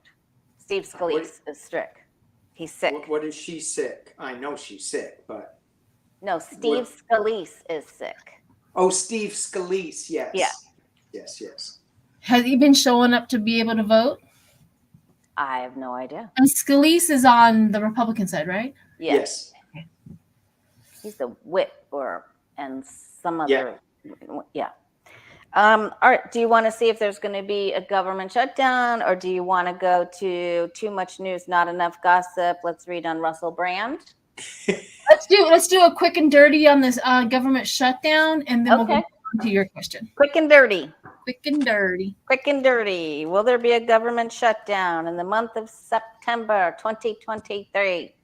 Steve Scalise is sick. He's sick. What is she sick? I know she's sick, but no, Steve Scalise is sick. Oh, Steve Scalise, yes. Yeah. Yes. Has he been showing up to be able to vote? I have no idea. And Scalise is on the Republican side, right? Yes. He's the whip and some other. Yeah. All right. Do you want to see if there's going to be a government shutdown, or do you want to go to too much news, not enough gossip? Let's read on Russell Brand. Let's do a quick and dirty on this government shutdown, and then we'll go on to your question. Quick and dirty. Quick and dirty. Quick and dirty. Will there be a government shutdown in the month of September 2023?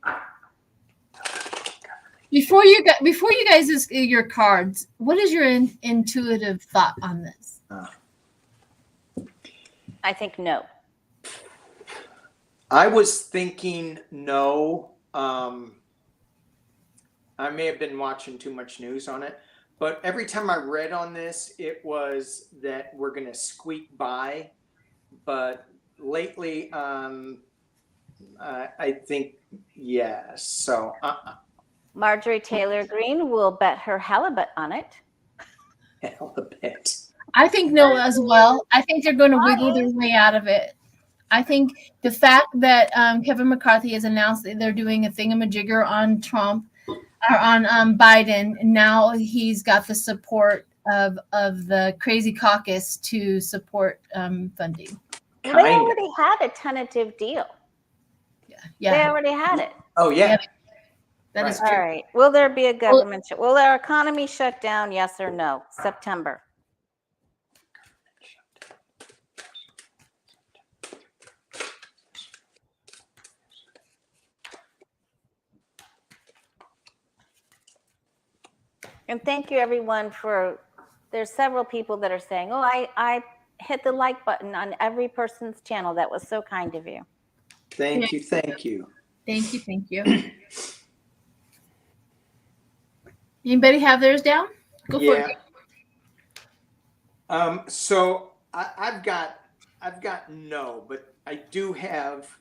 Before you guys your cards, what is your intuitive thought on this? I think no. I was thinking no. I may have been watching too much news on it, but every time I read on this, it was that we're going to squeak by. But lately, I think yes. So. Marjorie Taylor Greene will bet her halibut on it. Halibut. I think no as well. I think they're going to wiggle their way out of it. I think the fact that Kevin McCarthy has announced that they're doing a thingamajigger on Trump or on Biden, and now he's got the support of the crazy caucus to support funding. They already had a tentative deal. Yeah. They already had it. Oh yeah. That is true. All right. Will there be a government will our economy shut down? Yes or no? September. And thank you everyone there's several people that are saying, oh, I hit the like button on every person's channel. That was so kind of you. Thank you. Thank you. Anybody have theirs down? Go for it. So I've got no, but I do have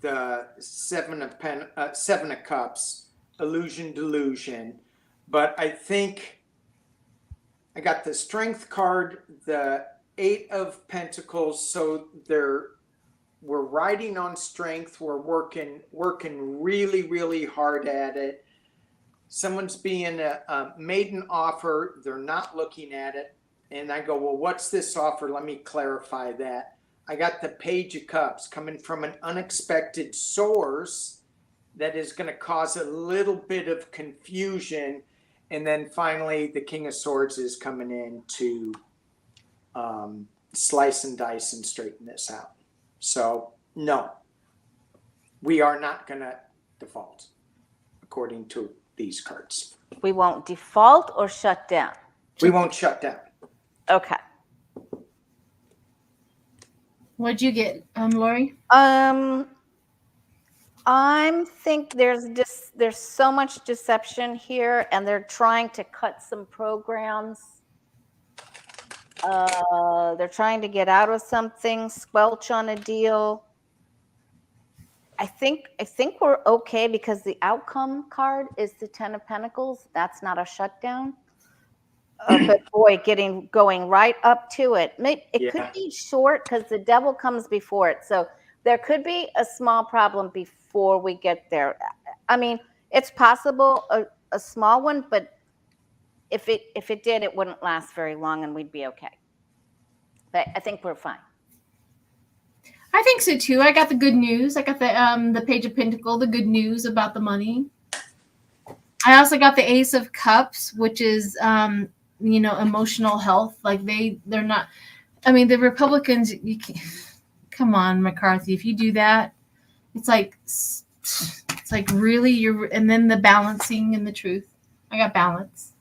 the Seven of Cups, illusion, delusion. But I think I got the Strength card, the 8 of Pentacles. So we're riding on strength. We're working really, really hard at it. Someone's being made an offer. They're not looking at it. And I go, well, what's this offer? Let me clarify that. I got the Page of Cups coming from an unexpected source that is going to cause a little bit of confusion. And then finally, the King of Swords is coming in to slice and dice and straighten this out. So, no, we are not going to default, according to these cards. We won't default or shut down? We won't shut down. Okay. What'd you get, Lori? I think there's so much deception here, and they're trying to cut some programs. They're trying to get out of something, squelch on a deal. I think we're okay because the outcome card is the 10 of Pentacles. That's not a shutdown. But boy, going right up to it. It could be short because the devil comes before it. So there could be a small problem before we get there. I mean, it's possible a small one, but if it did, it wouldn't last very long and we'd be okay. But I think we're fine. I think so too. I got the good news. I got the Page of Pentacles, the good news about the money. I also got the Ace of Cups, which is emotional health. Like they're not. I mean, the Republicans. You can't, come on, McCarthy. If you do that, it's like really you're. And then the balancing and the truth. I got balance.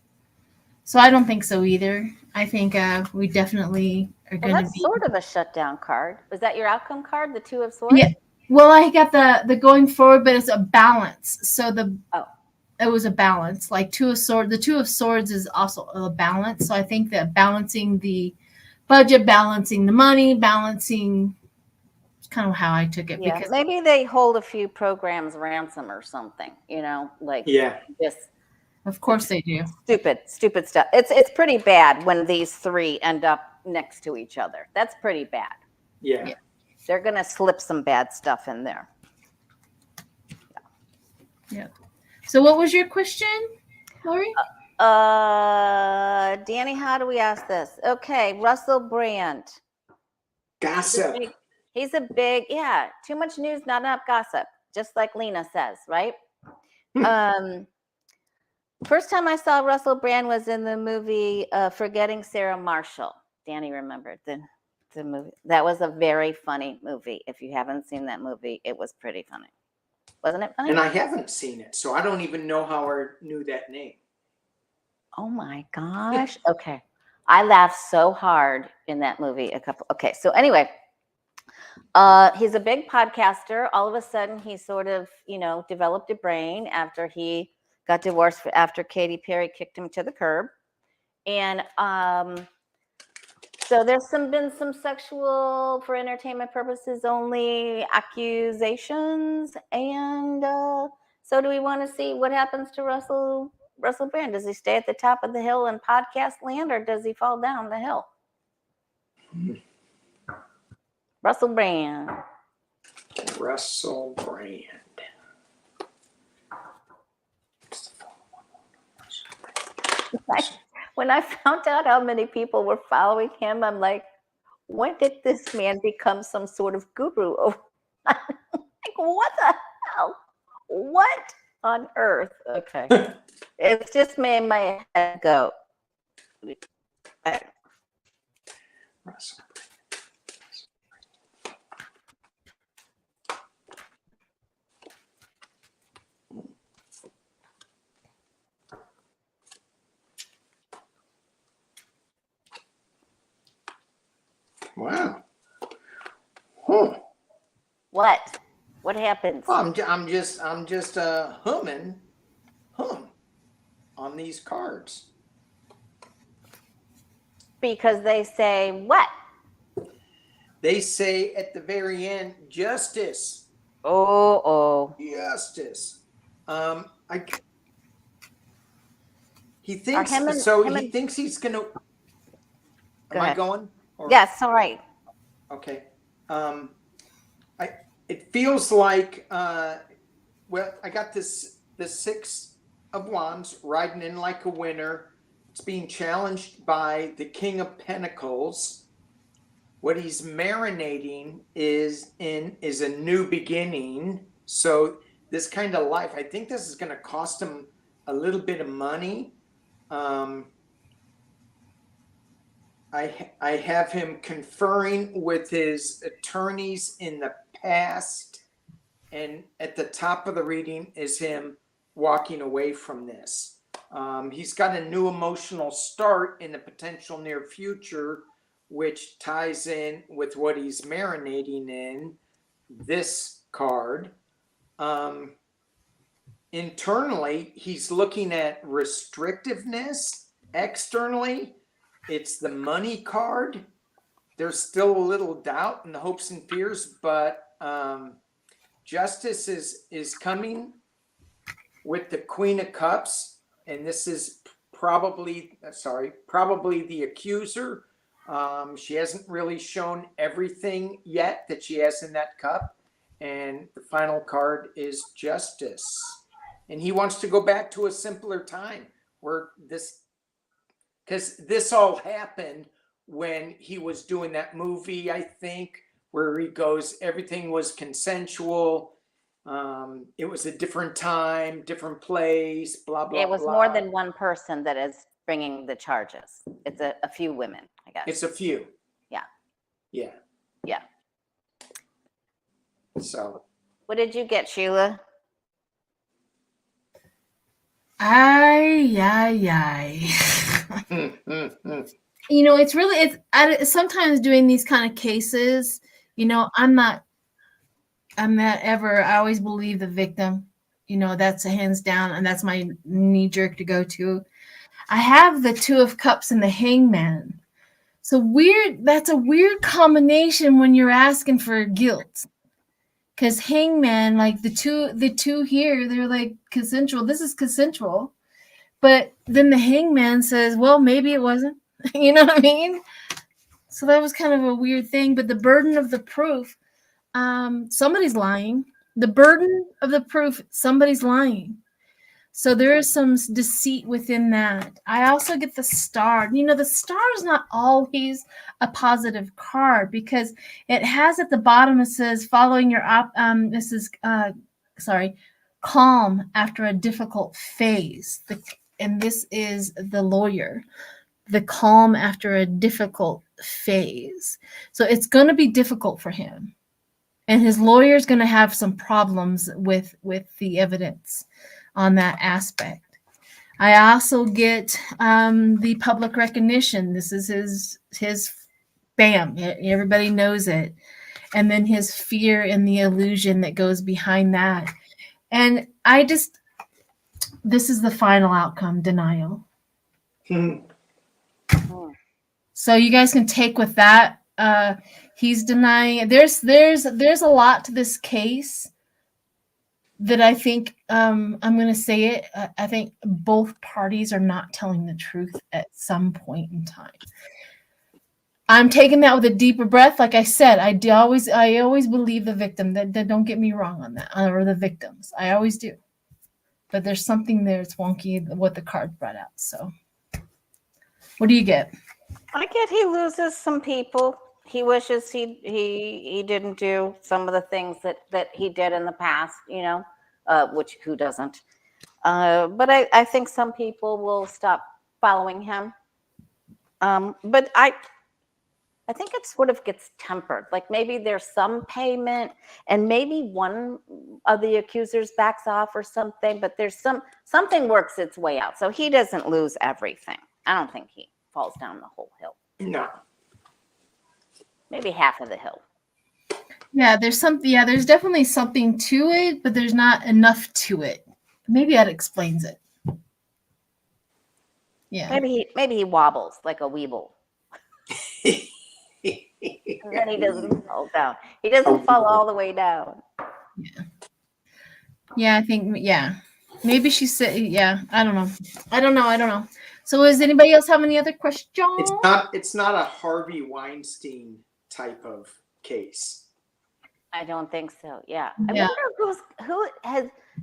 So I don't think so either. I think we definitely are going to be. That's sort of a shutdown card. Was that your outcome card, the Two of Swords? Yeah. Well, I got the going forward, but it's a balance. So it was a balance. Like Two of Swords. The Two of Swords is also a balance. So I think that balancing the budget, balancing the money, balancing. It's kind of how I took it. Yeah, because maybe they hold a few programs ransom or something. Just. Of course they do. Stupid stuff. It's pretty bad when these three end up next to each other. That's pretty bad. Yeah. They're going to slip some bad stuff in there. Yeah. So what was your question, Lori? Danny, how do we ask this? Okay, Russell Brand. Gossip. He's a big, too much news, not enough gossip. Just like Lena says, right? First time I saw Russell Brand was in the movie Forgetting Sarah Marshall. Danny remembered the movie. That was a very funny movie. If you haven't seen that movie, it was pretty funny. Wasn't it funny? And I haven't seen it, so I don't even know how I knew that name. Oh my gosh. Okay. I laughed so hard in that movie. Okay. So anyway, he's a big podcaster. All of a sudden he sort of, developed a brain after he got divorced after Katy Perry kicked him to the curb. And so there's been some sexual, for entertainment purposes only, accusations. And so do we want to see what happens to Russell Brand? Does he stay at the top of the hill in podcast land, or does he fall down the hill? Russell Brand. When I found out how many people were following him, I'm like, when did this man become some sort of guru? Like, what the hell? What on earth? Okay. It's just made my head go. Wow. Huh. What? What happens? I'm just humming on these cards. Because they say what? They say at the very end, justice. Oh. Justice. He thinks he's gonna. Am I going? Yes, all right. Okay. It feels like I got the Six of Wands riding in like a winner. It's being challenged by the King of Pentacles. What he's marinating is a new beginning. So this kind of life, I think this is going to cost him a little bit of money. I have him conferring with his attorneys in the past, and at the top of the reading is him walking away from this. He's got a new emotional start in the potential near future, which ties in with what he's marinating in this card. Internally, he's looking at restrictiveness. Externally, it's the money card. There's still a little doubt and hopes and fears, but justice is coming with the Queen of Cups, and this is probably the accuser. She hasn't really shown everything yet that she has in that cup, and the final card is justice. And he wants to go back to a simpler time where because this all happened when he was doing that movie, I think, where he goes, everything was consensual. It was a different time, different place, blah, blah, blah. It was more than one person that is bringing the charges. It's a few women, I guess. It's a few. Yeah. Yeah. Yeah. So. What did you get, Sheila? You know, it's sometimes doing these kind of cases, you know, I'm not ever, I always believe the victim, you know, that's a hands down, and that's my knee jerk to go to. I have the Two of Cups and the Hangman. So that's a weird combination when you're asking for guilt. Because Hangman, like the two here, they're like consensual. This is consensual. But then the Hangman says, well, maybe it wasn't. You know what I mean? So that was kind of a weird thing. But the burden of the proof, somebody's lying. The burden of the proof, somebody's lying. So there is some deceit within that. I also get the Star. You know, the Star is not always a positive card because it has at the bottom, it says, following your calm after a difficult phase. And this is the lawyer, the calm after a difficult phase. So it's going to be difficult for him. And his lawyer is going to have some problems with the evidence on that aspect. I also get the public recognition. This is his bam. Everybody knows it. And then his fear and the illusion that goes behind that. And this is the final outcome, denial. So you guys can take with that. He's denying. There's a lot to this case that I think, I'm going to say it, I think both parties are not telling the truth at some point in time. I'm taking that with a deeper breath. Like I said, I always believe the victim. That don't get me wrong on that, or the victims. I always do. But there's something there that's wonky what the card brought out. So what do you get? I get he loses some people. He wishes he didn't do some of the things that he did in the past, you know, which who doesn't? But I think some people will stop following him. But I think it sort of gets tempered. Like maybe there's some payment and maybe one of the accusers backs off or something, but there's something works its way out. So he doesn't lose everything. I don't think he falls down the whole hill. No. Maybe half of the hill. Yeah, there's definitely something to it, but there's not enough to it. Maybe that explains it. Yeah. Maybe he wobbles like a weeble. And then he doesn't fall down. He doesn't fall all the way down. Yeah. Yeah, I think, yeah. Maybe she said, yeah, I don't know. So does anybody else have any other questions? It's not a Harvey Weinstein type of case. I don't think so. Yeah. I wonder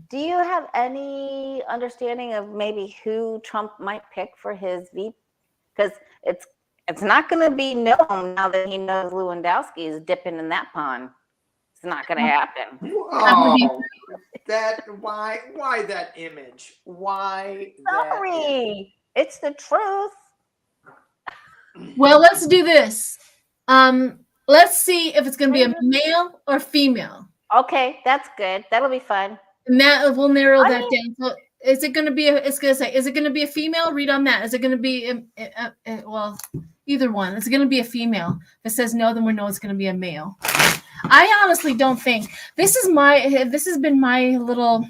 do you have any understanding of maybe who Trump might pick for his VP? Because It's not going to be known now that he knows Lewandowski is dipping in that pond. It's not going to happen. Oh, why that image? Why Sorry, it's the truth. Well, let's do this. Let's see if it's going to be a male or female. Okay, that's good. That'll be fun. And that will narrow that down. So is it going to be is it going to be a female? Read on that. Is it going to be well, either one. Is it going to be a female? If it says no, then we know it's going to be a male. I honestly don't think this has been my little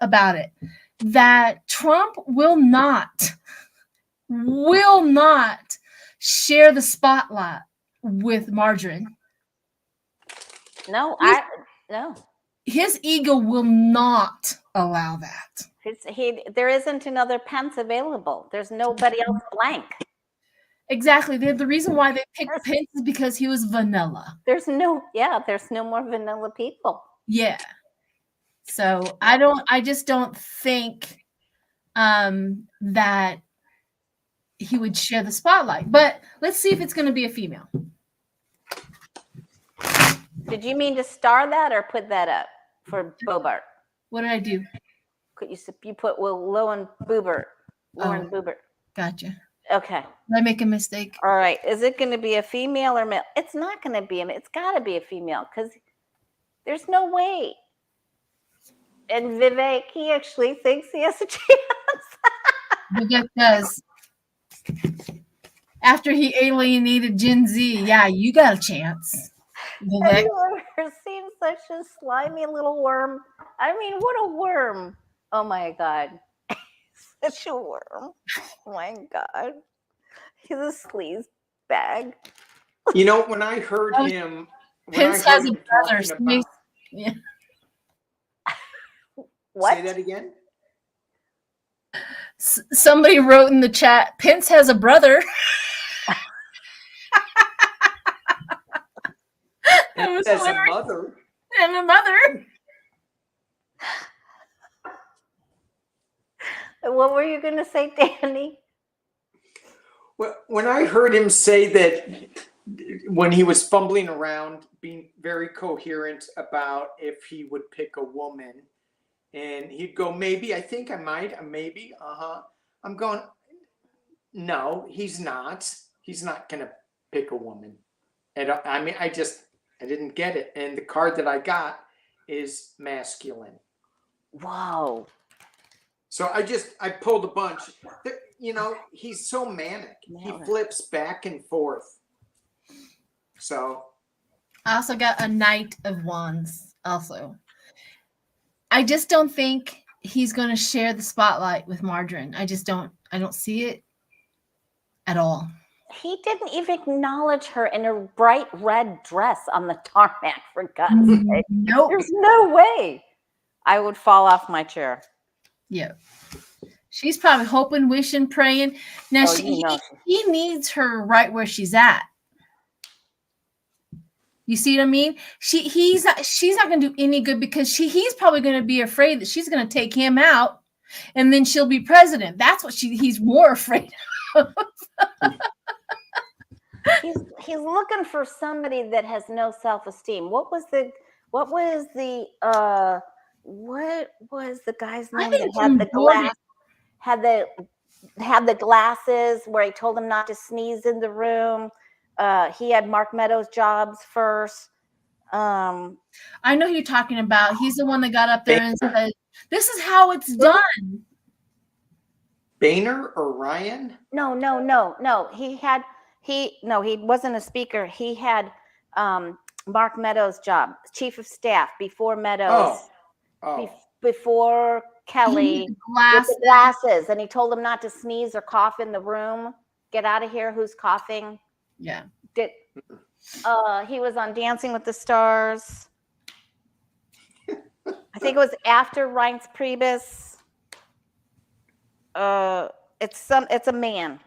about it, that Trump will not share the spotlight with Margarine. No. His ego will not allow that. There isn't another Pence available. There's nobody else blank. Exactly. The reason why they picked Pence is because he was vanilla. There's no more vanilla people. Yeah. So I just don't think that he would share the spotlight. But let's see if it's going to be a female. Did you mean to star that or put that up for Boebert? What did I do? You put Lauren Boebert. Gotcha. Okay. Did I make a mistake? All right. Is it going to be a female or male? It's not going to be it's got to be a female because there's no way. And Vivek, he actually thinks he has a chance. Vivek does. After he alienated Gen Z, yeah, you got a chance. Vivek. Have you ever seen such a slimy little worm? I mean, what a worm. Oh my God. Such a worm. Oh my God. He's a sleaze bag. You know, when I heard him, Pence has a brother. Yeah. What? Say that again? Somebody wrote in the chat, Pence has a brother. Pence has a mother. And a mother. What were you going to say, Danny? Well, when I heard him say that when he was fumbling around, being very coherent about if he would pick a woman, and he'd go, maybe, I think I might, maybe, I'm going, no, he's not. He's not going to pick a woman. And I mean, I didn't get it. And the card that I got is masculine. Wow. So I pulled a bunch. You know, he's so manic. He flips back and forth. So. I also got a Knight of Wands also. I just don't think he's going to share the spotlight with Margarine. I don't see it at all. He didn't even acknowledge her in her bright red dress on the tarmac, for God's sake. Nope. There's no way I would fall off my chair. Yeah. She's probably hoping, wishing, praying. Now he needs her right where she's at. You see what I mean? She's not going to do any good because he's probably going to be afraid that she's going to take him out and then she'll be president. That's what he's more afraid of. He's looking for somebody that has no self-esteem. What was the guy's name that had the glasses where he told him not to sneeze in the room? He had Mark Meadows' jobs first. I know who you're talking about. He's the one that got up there and said, "This is how it's done." Boehner or Ryan? No. He wasn't a speaker. He had Mark Meadows' job, chief of staff before Meadows, before Kelly, with the glasses, and he told him not to sneeze or cough in the room. Get out of here. Who's coughing? Yeah. He was on Dancing with the Stars. I think it was after Reince Priebus. It's a man.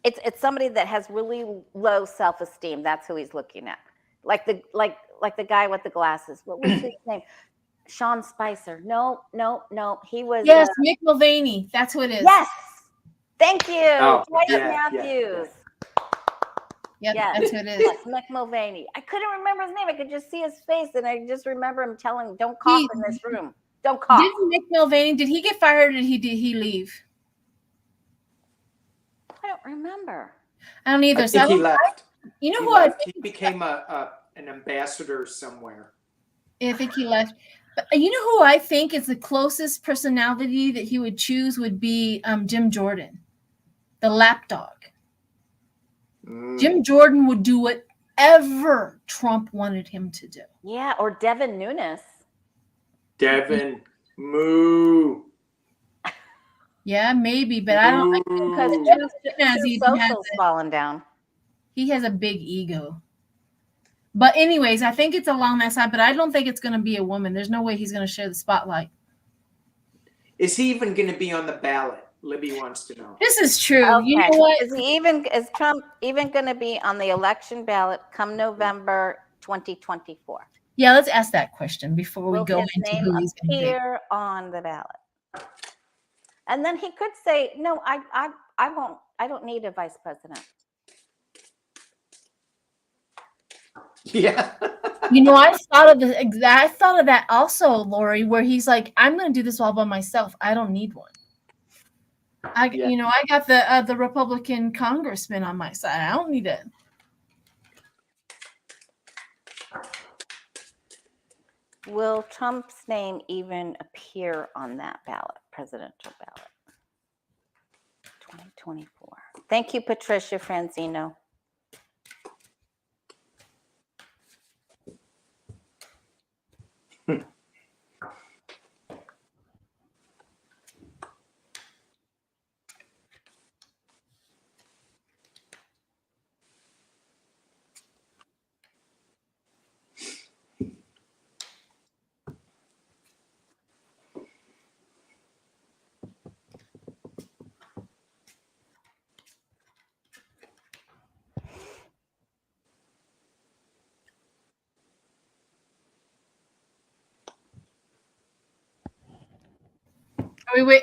It's somebody that has really low self-esteem. That's who he's looking at. Like the guy with the glasses. What was his name? Sean Spicer. No. He was Mick Mulvaney. That's who it is. Yes. Thank you, Oh, Joyce yeah, Matthews. Yep, Yes. that's who it is. Yes, Mick Mulvaney. I couldn't remember his name. I could just see his face, and I just remember him telling, "Don't cough in this room. Don't cough." Didn't Mick Mulvaney, did he get fired or did he leave? I don't remember. I don't either. I think he left. You know He who left. He became an ambassador somewhere. I think he left. But you know who I think is the closest personality that he would choose would be Jim Jordan, the lapdog. Jim Jordan would do whatever Trump wanted him to do. Yeah, or Devin Nunes. Devin, moo. Yeah, maybe, but I don't think Because he social's fallen down. He has a big ego. But anyways, I think it's along that side, but I don't think it's going to be a woman. There's no way he's going to share the spotlight. Is he even going to be on the ballot? Libby wants to know. This is true. Okay. You know what? Is Trump even going to be on the election ballot come November 2024? Yeah, let's ask that question before we Will go his into name who he's going to be. appear on the ballot? And then he could say, "No, I won't. I don't need a vice president." Yeah. You know, I thought of that also, Lori, where he's like, "I'm going to do this all by myself. I don't need one." You know, I got the Republican congressman on my side. I don't need it. Will Trump's name even appear on that ballot, presidential ballot? 2024. Thank you, Patricia Franzino.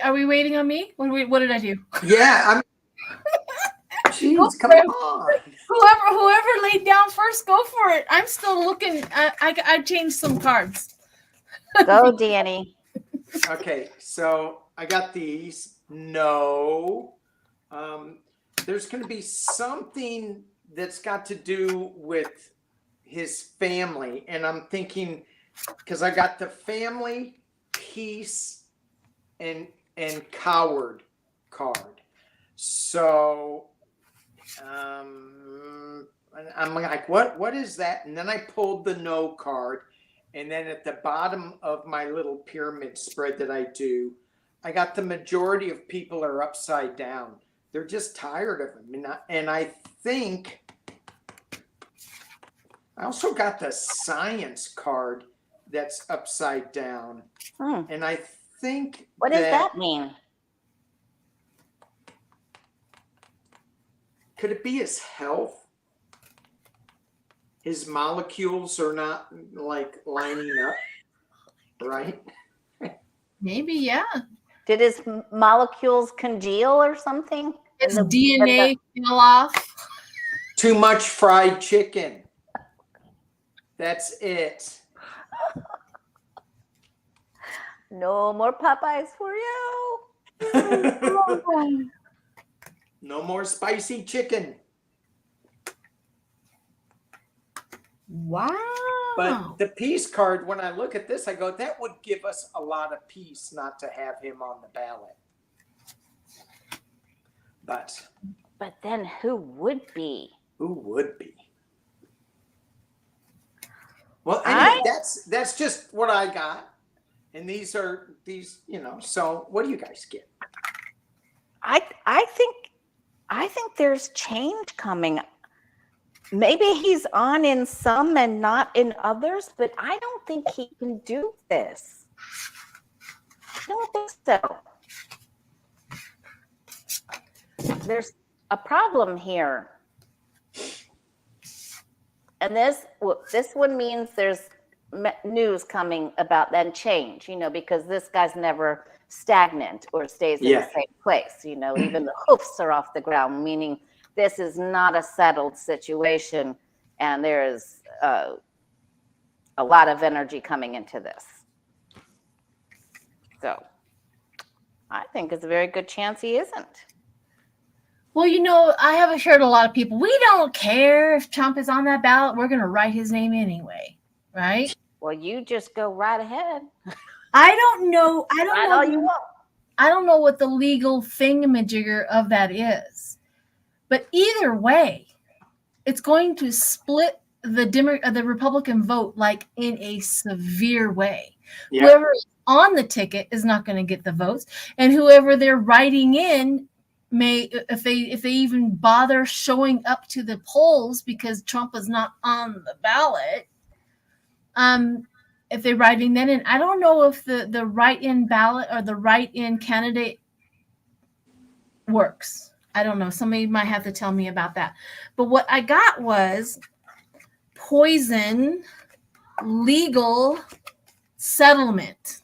Are we waiting on me? What did I do? Yeah, jeez, come on. Whoever laid down first, go for it. I'm still looking. I changed some cards. Go, Danny. Okay, so I got these. No. There's going to be something that's got to do with his family. And I'm thinking, because I got the family, peace, and coward card. So I'm like, what is that? And then I pulled the no card. And then at the bottom of my little pyramid spread that I do, I got the majority of people are upside down. They're just tired of him. And I think I also got the science card that's upside down. And I think what does that mean? Could it be his health? His molecules are not like lining up, right? Maybe, yeah. Did his molecules congeal or something? His DNA fell off. Too much fried chicken. That's it. No more Popeyes for you. No more spicy chicken. Wow. But the peace card, when I look at this, I go, that would give us a lot of peace not to have him on the ballot. But then who would be? Who would be? Well, anyway, that's just what I got. And these, you know, so what do you guys get? I think there's change coming. Maybe he's on in some and not in others, but I don't think he can do this. I don't think so. There's a problem here. And this one means there's news coming about then change, because this guy's never stagnant or stays in the same place. Even the hoofs are off the ground, meaning this is not a settled situation, and there is a lot of energy coming into this. So I think it's a very good chance he isn't. Well, I have heard a lot of people, we don't care if Trump is on that ballot. We're going to write his name anyway, right? Well, you just go right ahead. I don't know. All you want. I don't know what the legal thingamajigger of that is. But either way, it's going to split the Republican vote like in a severe way. Yeah. Whoever is on the ticket is not going to get the votes, and whoever they're writing in may, if they even bother showing up to the polls because Trump is not on the ballot, if they're writing that in, I don't know if the write-in ballot or the write-in candidate works. I don't know. Somebody might have to tell me about that. But what I got was poison legal settlement.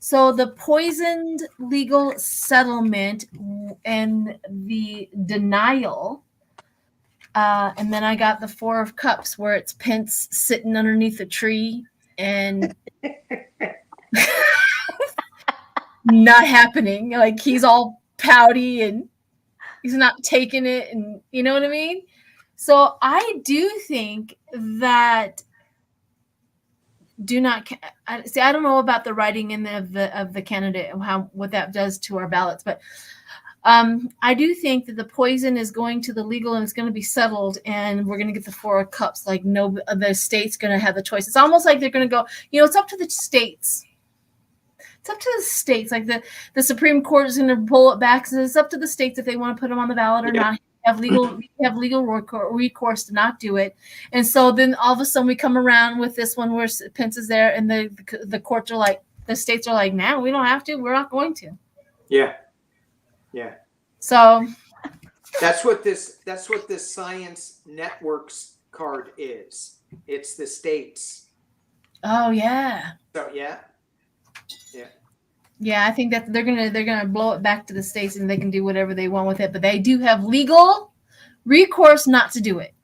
So the poisoned legal settlement and the denial. And then I got the 4 of Cups where it's Pence sitting underneath a tree and not happening. Like he's all pouty and he's not taking it. And you know what I mean? So I do think that I don't know about the writing in of the candidate and what that does to our ballots, but I do think that the poison is going to the legal and it's going to be settled, and we're going to get the 4 of Cups. Like the state's going to have the choice. It's almost like they're going to go, it's up to the states. It's up to the states. Like the Supreme Court is going to pull it back. So it's up to the states if they want to put them on the ballot or not. Have legal recourse to not do it. And so then all of a sudden we come around with this one where Pence is there, and the courts are like, the states are like, no, we don't have to. We're not going to. Yeah. So that's what this Science Networks card is. It's the states. Oh yeah. So yeah. I think that they're gonna blow it back to the states, and they can do whatever they want with it. But they do have legal recourse not to do it.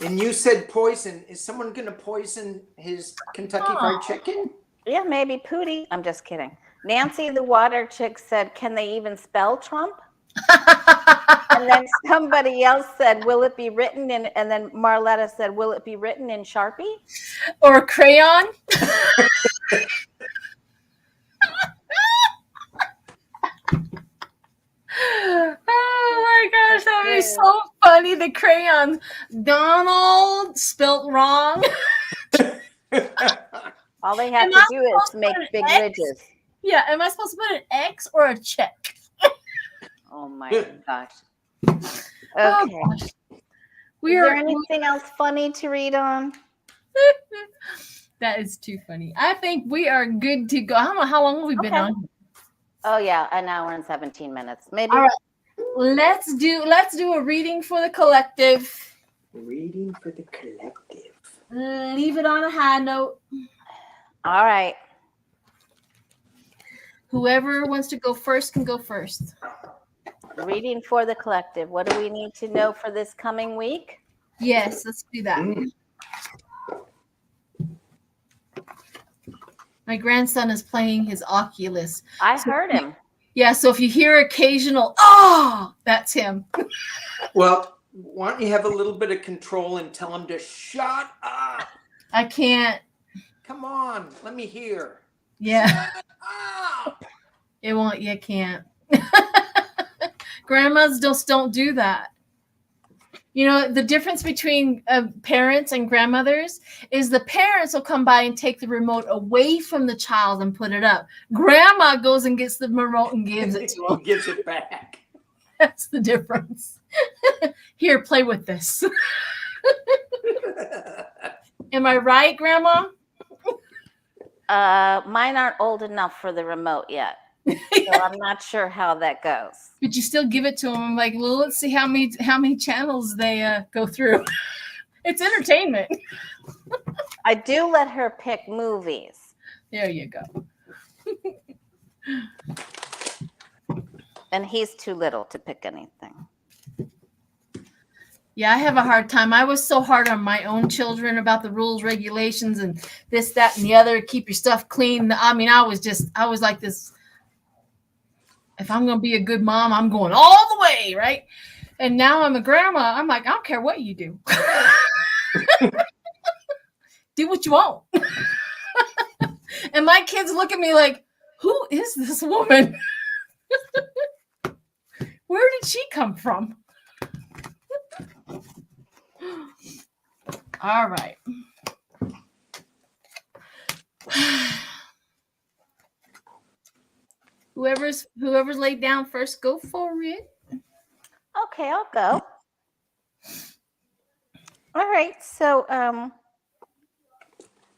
And you said poison. Is someone gonna poison his Kentucky Fried Chicken? Yeah, maybe Pootie. I'm just kidding. Nancy, the water chick, said, "Can they even spell Trump?" And then somebody else said, "Will it be written in?" And then Marletta said, "Will it be written in Sharpie or a crayon?" Oh my gosh, that would be so funny. The crayons, Donald spelt wrong. All they have to do is make big ridges. Yeah, am I supposed to put an X or a check? Oh my gosh. Okay. Oh gosh. Is there anything else funny to read on? That is too funny. I think we are good to go. How long have we been on? Oh yeah, an hour and 17 minutes. Maybe. All right. Let's do a reading for the collective. Reading for the collective. Leave it on a high note. All right. Whoever wants to go first can go first. Reading for the collective. What do we need to know for this coming week? Yes, let's do that. My grandson is playing his Oculus. I heard him. Yeah, so if you hear occasional, that's him. Well, why don't you have a little bit of control and tell him to shut up? I can't. Come on, let me hear. Yeah. Shut up. It won't, you can't. Grandmas just don't do that. The difference between parents and grandmothers is the parents will come by and take the remote away from the child and put it up. Grandma goes and gets the remote and gives it to him. Gives it back. That's the difference. Here, play with this. Am I right, Grandma? Mine aren't old enough for the remote yet. So I'm not sure how that goes. But you still give it to them. I'm like, well, let's see how many channels they go through. It's entertainment. I do let her pick movies. There you go. And he's too little to pick anything. Yeah, I have a hard time. I was so hard on my own children about the rules, regulations, and this, that, and the other. Keep your stuff clean. I mean, I was like this. If I'm going to be a good mom, I'm going all the way, right? And now I'm a grandma. I'm like, I don't care what you do. Do what you want. And my kids look at me like, who is this woman? Where did she come from? All right. Whoever's laid down first, go for it. Okay, I'll go. All right, so I'm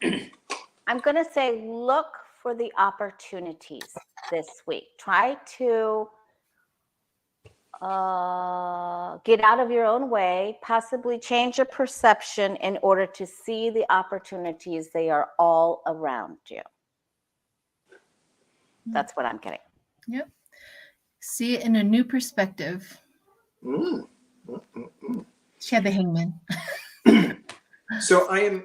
going to say look for the opportunities this week. Try to get out of your own way, possibly change your perception in order to see the opportunities. They are all around you. That's what I'm getting. Yep. See it in a new perspective. She had the hangman. So I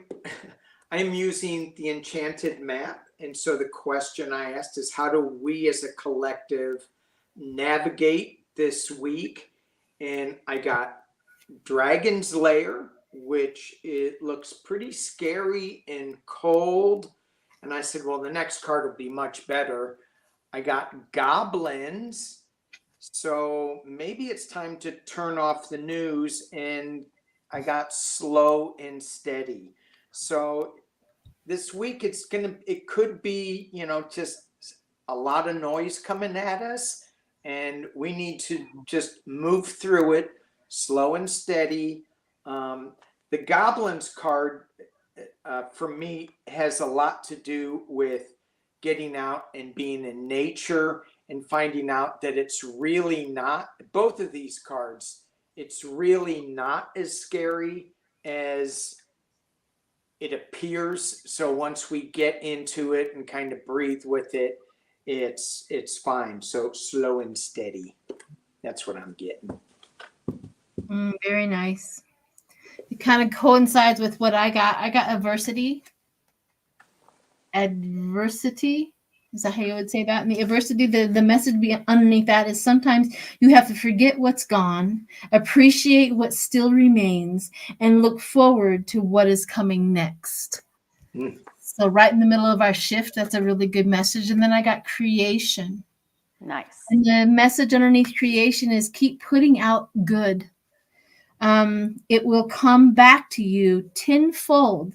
am using the enchanted map. And so the question I asked is, how do we as a collective navigate this week? And I got Dragon's Lair, which it looks pretty scary and cold. And I said, well, the next card will be much better. I got Goblins. So maybe it's time to turn off the news. And I got Slow and Steady. So this week it could be, just a lot of noise coming at us. And we need to just move through it, slow and steady. The Goblins card, for me, has a lot to do with getting out and being in nature and finding out that it's really not, both of these cards, it's really not as scary as it appears. So once we get into it and kind of breathe with it, it's fine. So slow and steady. That's what I'm getting. Very nice. It kind of coincides with what I got. I got adversity. Adversity. Is that how you would say that? And the adversity, the message underneath that is sometimes you have to forget what's gone, appreciate what still remains, and look forward to what is coming next. So right in the middle of our shift, that's a really good message. And then I got creation. Nice. And the message underneath creation is keep putting out good. It will come back to you tenfold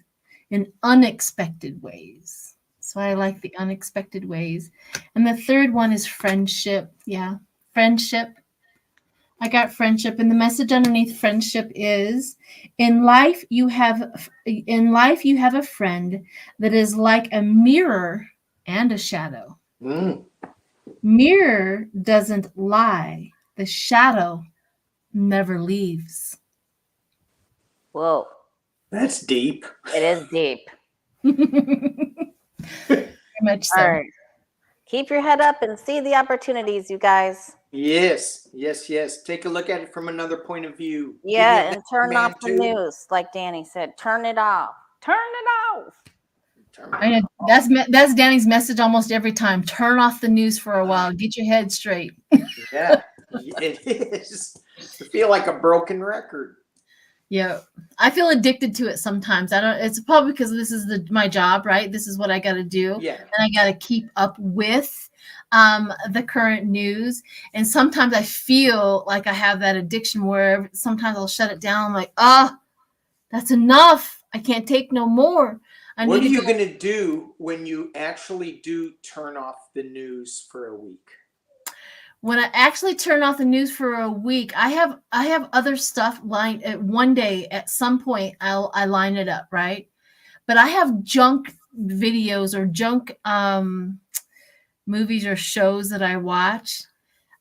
in unexpected ways. So I like the unexpected ways. And the third one is friendship. Yeah, friendship. I got friendship, and the message underneath friendship is in life you have a friend that is like a mirror and a shadow. Mirror doesn't lie. The shadow never leaves. Whoa. That's deep. It is deep. Very much so. All right. Keep your head up and see the opportunities, you guys. Yes. Take a look at it from another point of view. Yeah, and turn off the news, like Danny said. Turn it off. Turn it off. I know, that's Danny's message almost every time. Turn off the news for a while. Get your head straight. Yeah, it is. I feel like a broken record. Yeah, I feel addicted to it sometimes. It's probably because this is my job, right? This is what I got to do. Yeah. And I got to keep up with the current news. And sometimes I feel like I have that addiction where sometimes I'll shut it down. I'm like, that's enough. I can't take no more. What are you going to do when you actually do turn off the news for a week? When I actually turn off the news for a week, I have other stuff lined. One day at some point I line it up, right? But I have junk videos or junk movies or shows that I watch.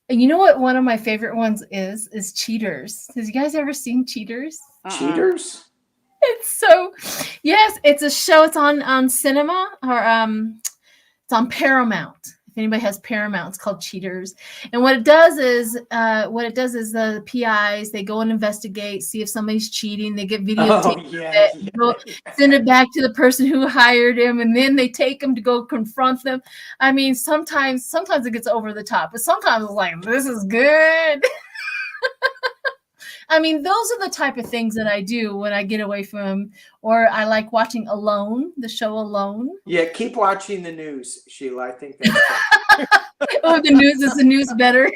And you know what one of my favorite ones is Cheaters. Has you guys ever seen Cheaters? Cheaters? It's so, yes, it's a show. It's on cinema, or it's on Paramount. If anybody has Paramount, it's called Cheaters. And what it does is the PIs, they go and investigate, see if somebody's cheating. They get videotape, send it back to the person who hired him, and then they take him to go confront them. I mean, sometimes it gets over the top, but sometimes it's like, this is good. I mean, those are the type of things that I do when I get away from, or I like watching Alone, the show Alone. Yeah, keep watching the news, Sheila. I think that's Oh, the news, is the news better?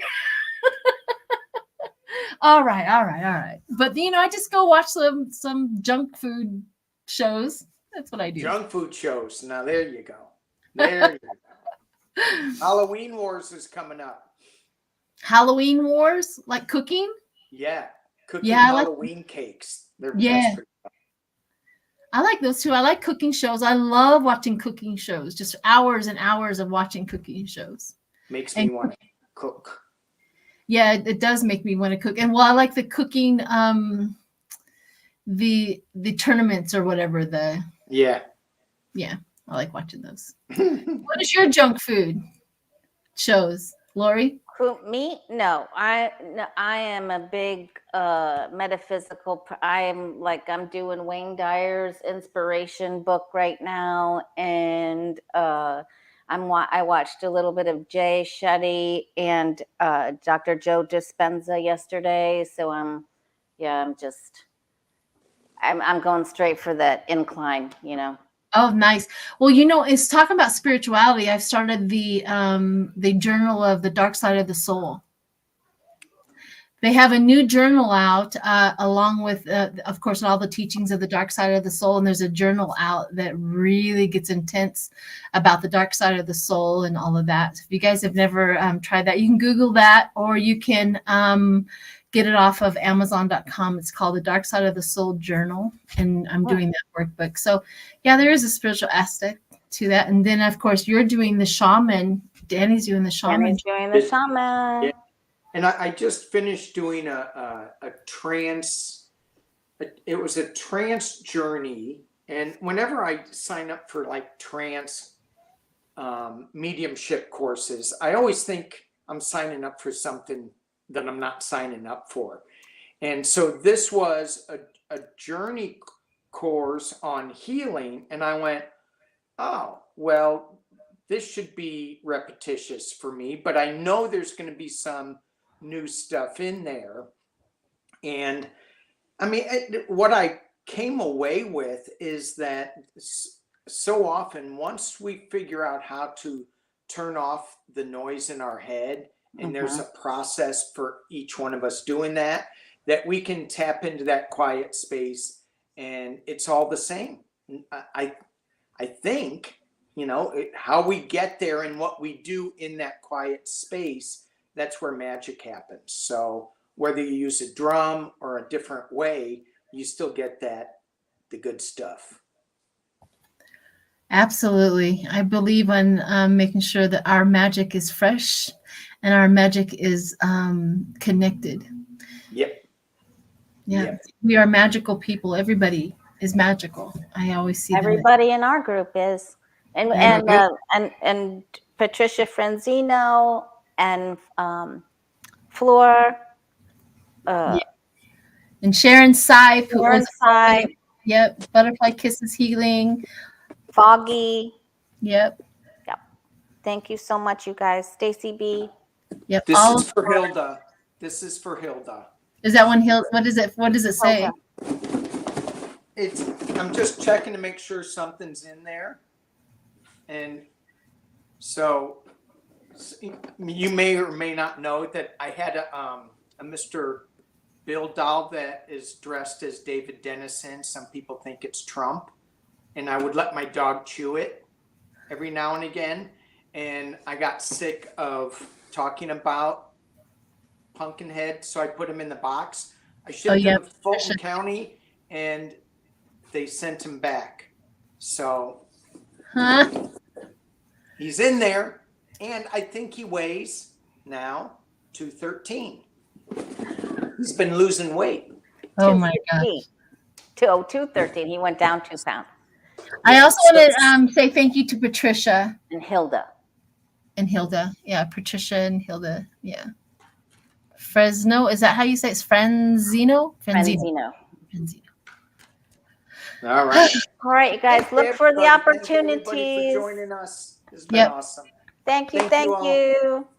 All right. But I just go watch some junk food shows. That's what I do. junk food shows. Now there you go. There you go. Halloween Wars is coming up. Halloween Wars, like cooking? Yeah. Cooking Yeah, Halloween cakes. They're best. I like those too. I like cooking shows. I love watching cooking shows. Just hours and hours of watching cooking shows. Makes me want to cook. Yeah, it does make me want to cook. And I like the cooking, the tournaments or whatever. Yeah, I like watching those. What is your junk food shows, Lori? Me? No, I am a big metaphysical. I'm doing Wayne Dyer's inspiration book right now, and I watched a little bit of Jay Shetty and Dr. Joe Dispenza yesterday. So I'm going straight for that incline, Oh, nice. Well, it's talking about spirituality. I've started the journal of the dark side of the soul. They have a new journal out, along with, of course, all the teachings of the dark side of the soul. And there's a journal out that really gets intense about the dark side of the soul and all of that. If you guys have never tried that, you can Google that, or you can get it off of Amazon.com. It's called The Dark Side of the Soul Journal, and I'm doing that workbook. So, yeah, there is a spiritual aspect to that. And then, of course, you're doing the shaman. Danny's doing the shaman. Yeah. And I just finished doing a trance. It was a trance journey. And whenever I sign up for like trance mediumship courses, I always think I'm signing up for something that I'm not signing up for. And so this was a journey course on healing. And I went, oh, well, this should be repetitious for me, but I know there's going to be some new stuff in there. And I mean, what I came away with is that so often, once we figure out how to turn off the noise in our head, and there's a process for each one of us doing that we can tap into that quiet space, and it's all the same. I think, how we get there and what we do in that quiet space, that's where magic happens. So whether you use a drum or a different way, you still get the good stuff. Absolutely. I believe in making sure that our magic is fresh and our magic is connected. Yep. Yeah. Yep. We are magical people. Everybody is magical. I always see everybody in our group is. And Patricia Frenzino and Fleur. And Sharon Sipe. Yep. Butterfly Kisses Healing. Foggy. Yep. Thank you so much, you guys. Stacy B. Yep. This is for Hilda. Is that one Hilda? What is it? What does it say? I'm just checking to make sure something's in there. And so you may or may not know that I had a Mr. Bill doll that is dressed as David Dennison. Some people think it's Trump. And I would let my dog chew it every now and again. And I got sick of talking about Pumpkinhead, so I put him in the box. I shipped him to Fulton County, and they sent him back. So he's in there, and I think he weighs now 213. He's been losing weight. Oh my God. 213. He went down 2 pounds. I also want to say thank you to Patricia and Hilda. Yeah, Patricia and Hilda. Yeah. Fresno, is that how you say it? It's Frenzino? Frenzino. All right. All right, you guys, look for the opportunities. Thank you, everybody, for joining us. It's been awesome. Thank you. Thank you all.